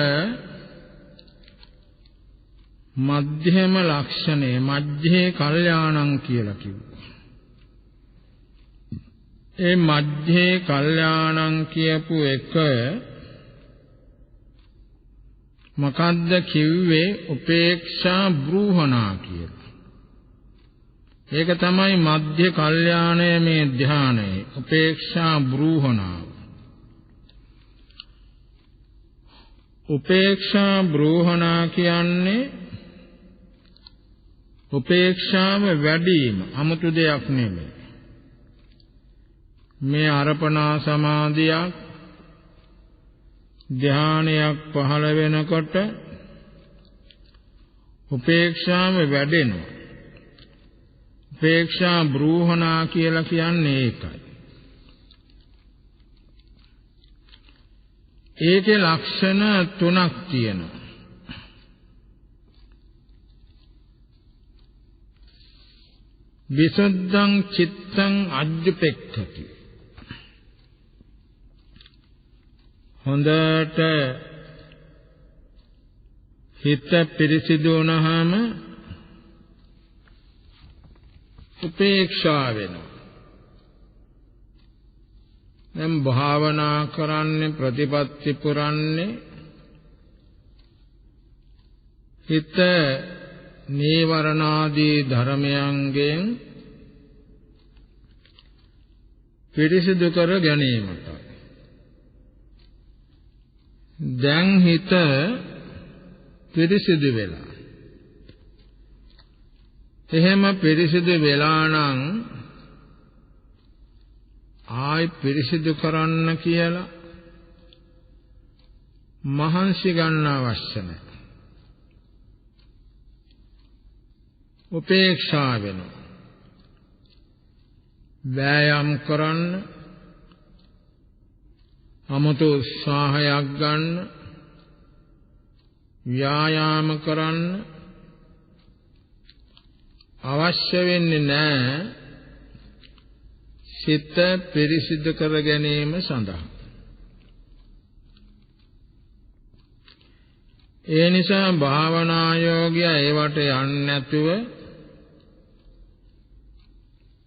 මධ්‍යම ලක්ෂණය මධ්‍යේ කල්යාණං කියලා කිව්වා. ඒ මධ්‍යේ කල්යාණං කියපු එක මොකද්ද කිව්වේ? උපේක්ෂා බ්‍රූහණා කියලා. ඒක තමයි මධ්‍ය කල්යාණය මේ ධානය. උපේක්ෂා බ්‍රූහණා. උපේක්ෂා බ්‍රූහණා කියන්නේ උපේක්ෂාව වැඩිම, 아무තු දෙයක් නෙමෙයි. මේ අර්පණා සමාධියක් ධානයක් පහළ වෙනකොට උපේක්ෂාව වැඩෙනවා. උපේක්ෂා බ්‍රූහණා කියලා කියන්නේ ඒකයි. ඒකේ ලක්ෂණ තුනක් තියෙනවා. විසුද්ධං චිත්තං අජ්ජුපෙක්ඛති. හොඳට හිත පිරිසිදු වුණාම උපේක්ෂා වෙනවා. දැන් භාවනා කරන්නේ ප්‍රතිපත්ති පුරන්නේ හිත නීවරණාදී ධර්මයන්ගෙන් පිරිසිදු කර ගැනීමට. දැන් හිත පිරිසිදු වෙලා. එහෙම පිරිසිදු වෙලා නම් ආයි පිරිසිදු කරන්න කියලා මහන්සි ගන්න අවශ්‍ය නැහැ. උපේක්ෂා වෙනවා. වෑයම් කරන්න, අමුතු උත්සාහයක් ගන්න, ව්‍යායාම කරන්න අවශ්‍ය වෙන්නේ නැහැ සිත පිරිසිදු කර ගැනීම සඳහා. ඒ නිසා භාවනා යෝගියා ඒවට යන්නේ නැතුව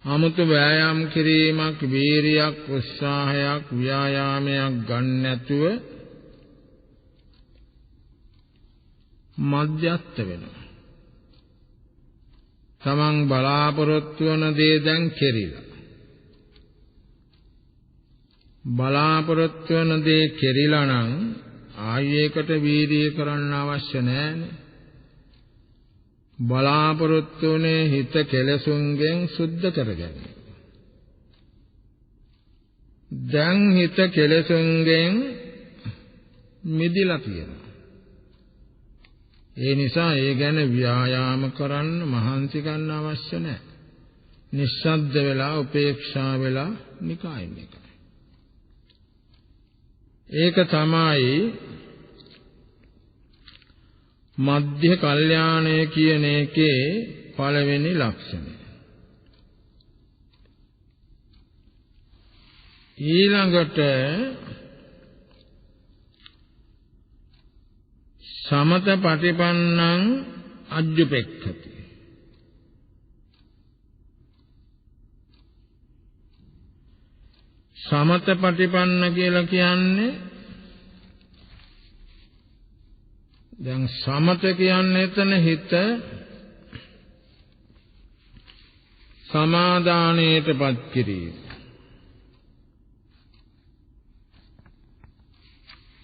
아무තු වෑයම් කිරීමක්, වීරියක්, උත්සාහයක්, ව්‍යායාමයක් ගන්න නැතුව මධ්‍යස්ථ වෙනවා. තමන් බලාපොරොත්තු වන දේ දැන් කෙරිලා. බලාපොරොත්තු වන දේ කෙරිලා නම් ආයෙකට වීරිය කරන්න අවශ්‍ය නැහැනේ. බලාපොරොත්තුනේ හිත කෙලසුන්ගෙන් සුද්ධ කරගන්න. දැන් හිත කෙලසුන්ගෙන් මිදිලා තියෙනවා. ඒ නිසා ඒ ගැන ව්‍යායාම කරන්න මහන්සි ගන්න අවශ්‍ය නැහැ. නිස්සද්ද වෙලා උපේක්ෂා වෙලා නිකයින් එක. ඒක තමයි මධ්‍ය කල්යාණය කියන එකේ පළවෙනි ලක්ෂණය. ඊළඟට සමත පටිපන්නං අජ්ජුපෙක්ඛති. සමත පටිපන්න කියලා කියන්නේ දැන් සමත කියන්නේ එතන හිත සමාදානයටපත් කිරීම.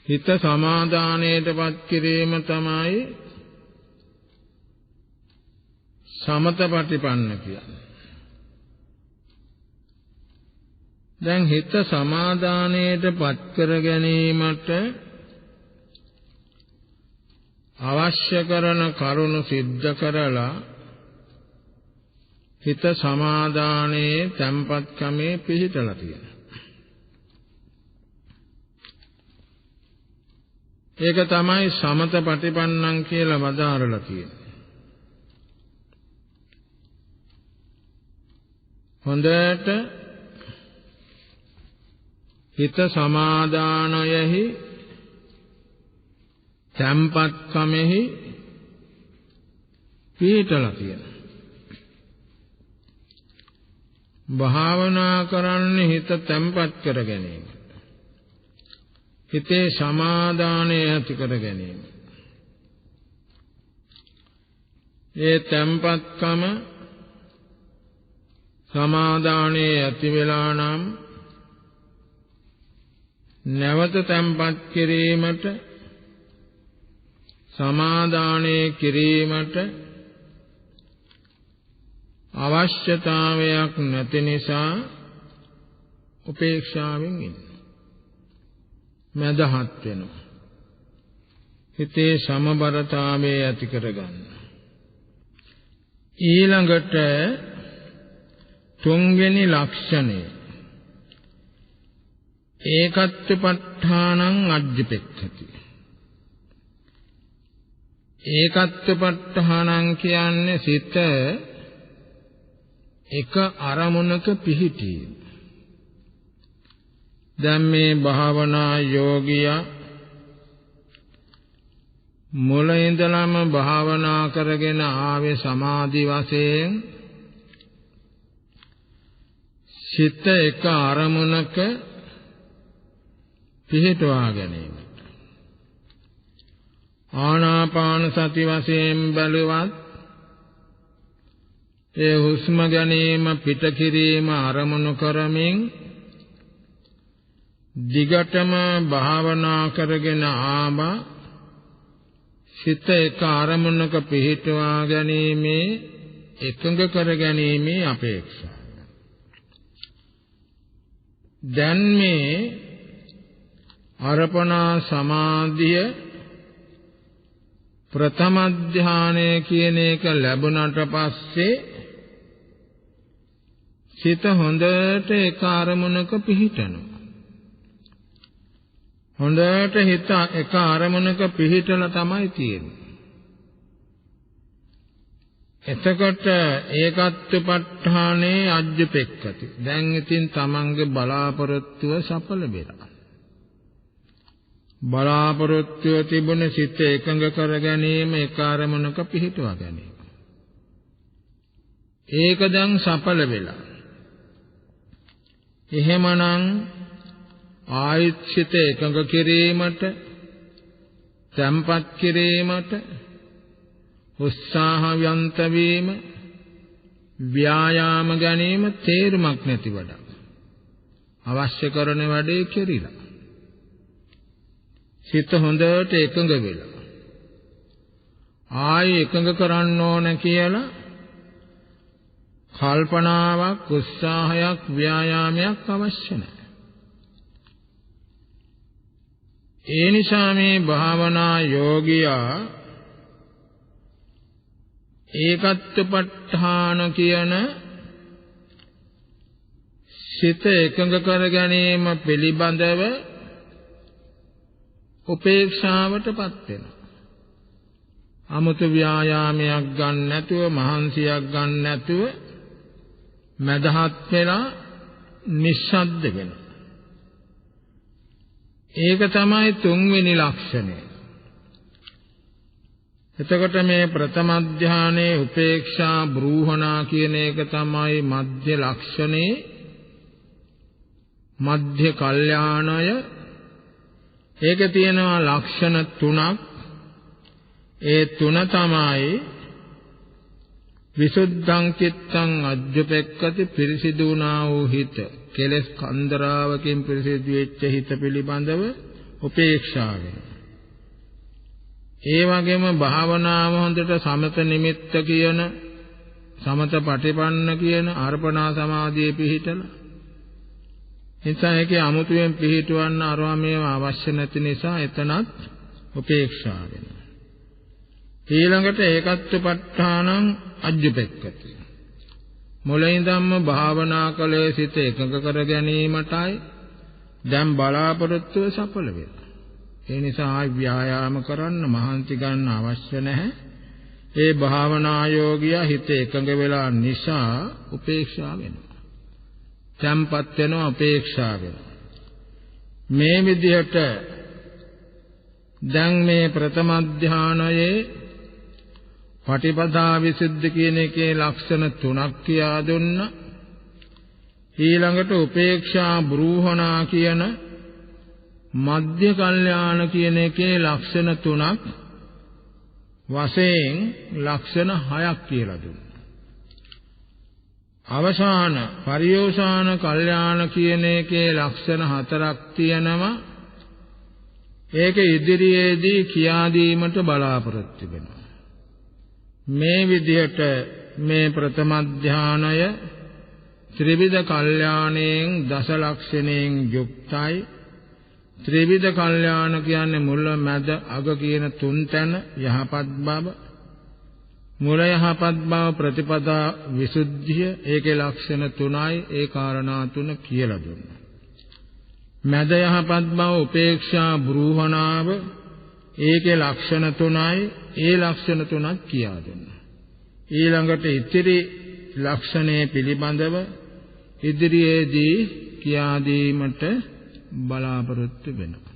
හිත සමාදානයටපත් කිරීම තමයි සමත පටිපන්න කියන්නේ. දැන් හිත සමාදානයටපත් කර ගැනීමට අවශ්‍ය කරන කරුණු සිද්ධ කරලා හිත සමාදානයේ තැම්පත්කමේ පිහිටලා තියෙනවා. ඒක තමයි සමත පටිපන්නං කියලා වදාරලා තියෙන්නේ. හොඳට හිත සමාදානයෙහි තැම්පත්කමෙහි පිහිටලා තියෙනවා. භාවනා කරන්නේ හිත තැම්පත් කර ගැනීම. හිතේ සමාදානය ඇති කර ගැනීම. ඒ තැම්පත්කම සමාදානයේ ඇති වෙලා නම් නැවත තැම්පත් කිරීමට සමාදානයේ කිරීමට අවශ්‍යතාවයක් නැති නිසා උපේක්ෂාවෙන් ඉන්නවා. මදහත් වෙනවා. හිතේ සමබරතාවය ඇති කරගන්න. ඊළඟට තුන්වෙනි ලක්ෂණය ඒකත්වපත්ඨානං අජ්ජපෙක්ඛති. ඒකත්වපත්ඨානං කියන්නේ සිත එක අරමුණක පිහිටීම. දැන් මේ භාවනා යෝගියා මුල ඉඳලම භාවනා කරගෙන ආවේ සමාධි වශයෙන් සිත එක අරමුණක පිහිටවා ගැනීමට. ආනාපාන සති වශයෙන් බැලුවත් ඒ හුස්ම ගැනීම පිට කිරීම අරමුණු කරමින් දිගටම භාවනා කරගෙන ආවා. සිත එක අරමුණක පිහිටවා ගැනීමේ එකඟ කර ගැනීමේ අපේක්ෂාව. දැන් මේ අර්පණා සමාධිය ප්‍රථම ධානය කියන එක ලැබුණාට පස්සේ සිත හොඳට එක අරමුණක පිහිටනවා. හොඳට හිත එක අරමුණක පිහිටලා තමයි තියෙන්නේ. එතකොට ඒකත්වපට්ඨානේ අජ්ජපෙක්කති. දැන් ඉතින් තමන්ගේ බලාපොරොත්තුව සඵල වෙලා. බලාපොරොත්තුව තිබුණ සිත එකඟ කර ගැනීම එක අරමුණක පිහිටවා ගැනීම. ඒක දැන් සඵල වෙලා. එහෙමනම් ආයත් සිත එකඟ කිරීමට, සම්පත් කිරීමට උත්සාහවන්ත වීම, ව්‍යායාම ගැනීම තේරුමක් නැති වඩා අවශ්‍ය කරන වැඩේ කෙරිලා. සිත හොඳට එකඟ වෙලා. ආයෙ එකඟ කරන්න ඕන කියලා කල්පනාවක්, උත්සාහයක්, ව්‍යායාමයක් අවශ්‍ය නැහැ. ඒ නිසා මේ භාවනා යෝගියා ඒකත්වපට්ඨාන කියන සිත එකඟ කර ගැනීම පිළිබඳව උපේක්ෂාවටපත් වෙනවා. 아무ත ව්‍යායාමයක් ගන්න නැතුව, මහන්සියක් ගන්න නැතුව මදහත් වෙලා නිශ්ශබ්ද වෙනවා. ඒක තමයි තුන්වෙනි ලක්ෂණය. එතකොට මේ ප්‍රථම ධානයේ උපේක්ෂා බ්‍රූහණා කියන එක තමයි මධ්‍ය ලක්ෂණේ, මධ්‍ය කල්යාණය. ඒක තියෙනවා ලක්ෂණ තුනක්. ඒ තුන තමයි විසුද්ධං චිත්තං අජ්ජපෙක්කති, පිරිසිදු වුණා වූ හිත, කෙලෙස් කන්දරාවකින් පිරිසිදු වෙච්ච හිත පිළිබඳව උපේක්ෂා වෙනවා. ඒ වගේම භාවනාව හොඳට සමත නිමිත්ත කියන, සමත පටිපන්න කියන අර්පණා සමාධියේ පිහිටලා. නිසා ඒකේ අමුතුවෙන් පිහිටවන්න අරවා මේවා අවශ්‍ය නැති නිසා එතනත් උපේක්ෂා වෙනවා. ඊළඟට ඒකත්වපට්ඨානං අජ්ජපෙක්කති. මුලින්දම්ම භාවනා කලේ සිත එකඟ කර ගැනීමටයි දැන් බලාපොරොත්තුව සඵල වෙනවා. ඒ නිසා ව්‍යායාම කරන්න, මහන්සි ගන්න අවශ්‍ය නැහැ. ඒ භාවනා යෝගියා හිත එකඟ වෙලා නිසා උපේක්ෂා වෙනවා. සම්පත් වෙනවා, උපේක්ෂා වෙනවා. මේ විදිහට දැන් මේ ප්‍රථම ධානයේ පටිපදා විසුද්ධි කියන එකේ ලක්ෂණ තුනක් කියා දුන්නා. ඊළඟට උපේක්ෂා බ්‍රූහණා කියන මධ්‍ය කල්යාණ කියන එකේ ලක්ෂණ තුනක් වශයෙන් ලක්ෂණ 6ක් කියලා දුන්නා. අවසාන පරියෝසాన කල්යාණ කියන එකේ ලක්ෂණ 4ක් තියෙනවා. ඒක ඉදිරියේදී කියා දීමට බලාපොරොත්තු වෙනවා. මේ විදිහට මේ ප්‍රථම ධානය ත්‍රිවිධ කල්යාණයෙන් දස ලක්ෂණයෙන් යුක්තයි. ත්‍රිවිධ කල්යාණ කියන්නේ මුල, මැද, අග කියන තුන් තැන යහපත් බව. මුල යහපත් බව ප්‍රතිපදා විසුද්ධිය, ඒකේ ලක්ෂණ තුනයි. ඒ කාරණා තුන කියලා දුන්නා. මැද යහපත් බව උපේක්ෂා බ්‍රූහණාව, ඒකේ ලක්ෂණ තුනයි. ඒ ලක්ෂණ තුනක් කියා දුන්නා. ඊළඟට ඉතිරි ලක්ෂණේ පිළිබඳව ඉදිරියේදී කියා දීමට බලාපොරොත්තු වෙනවා.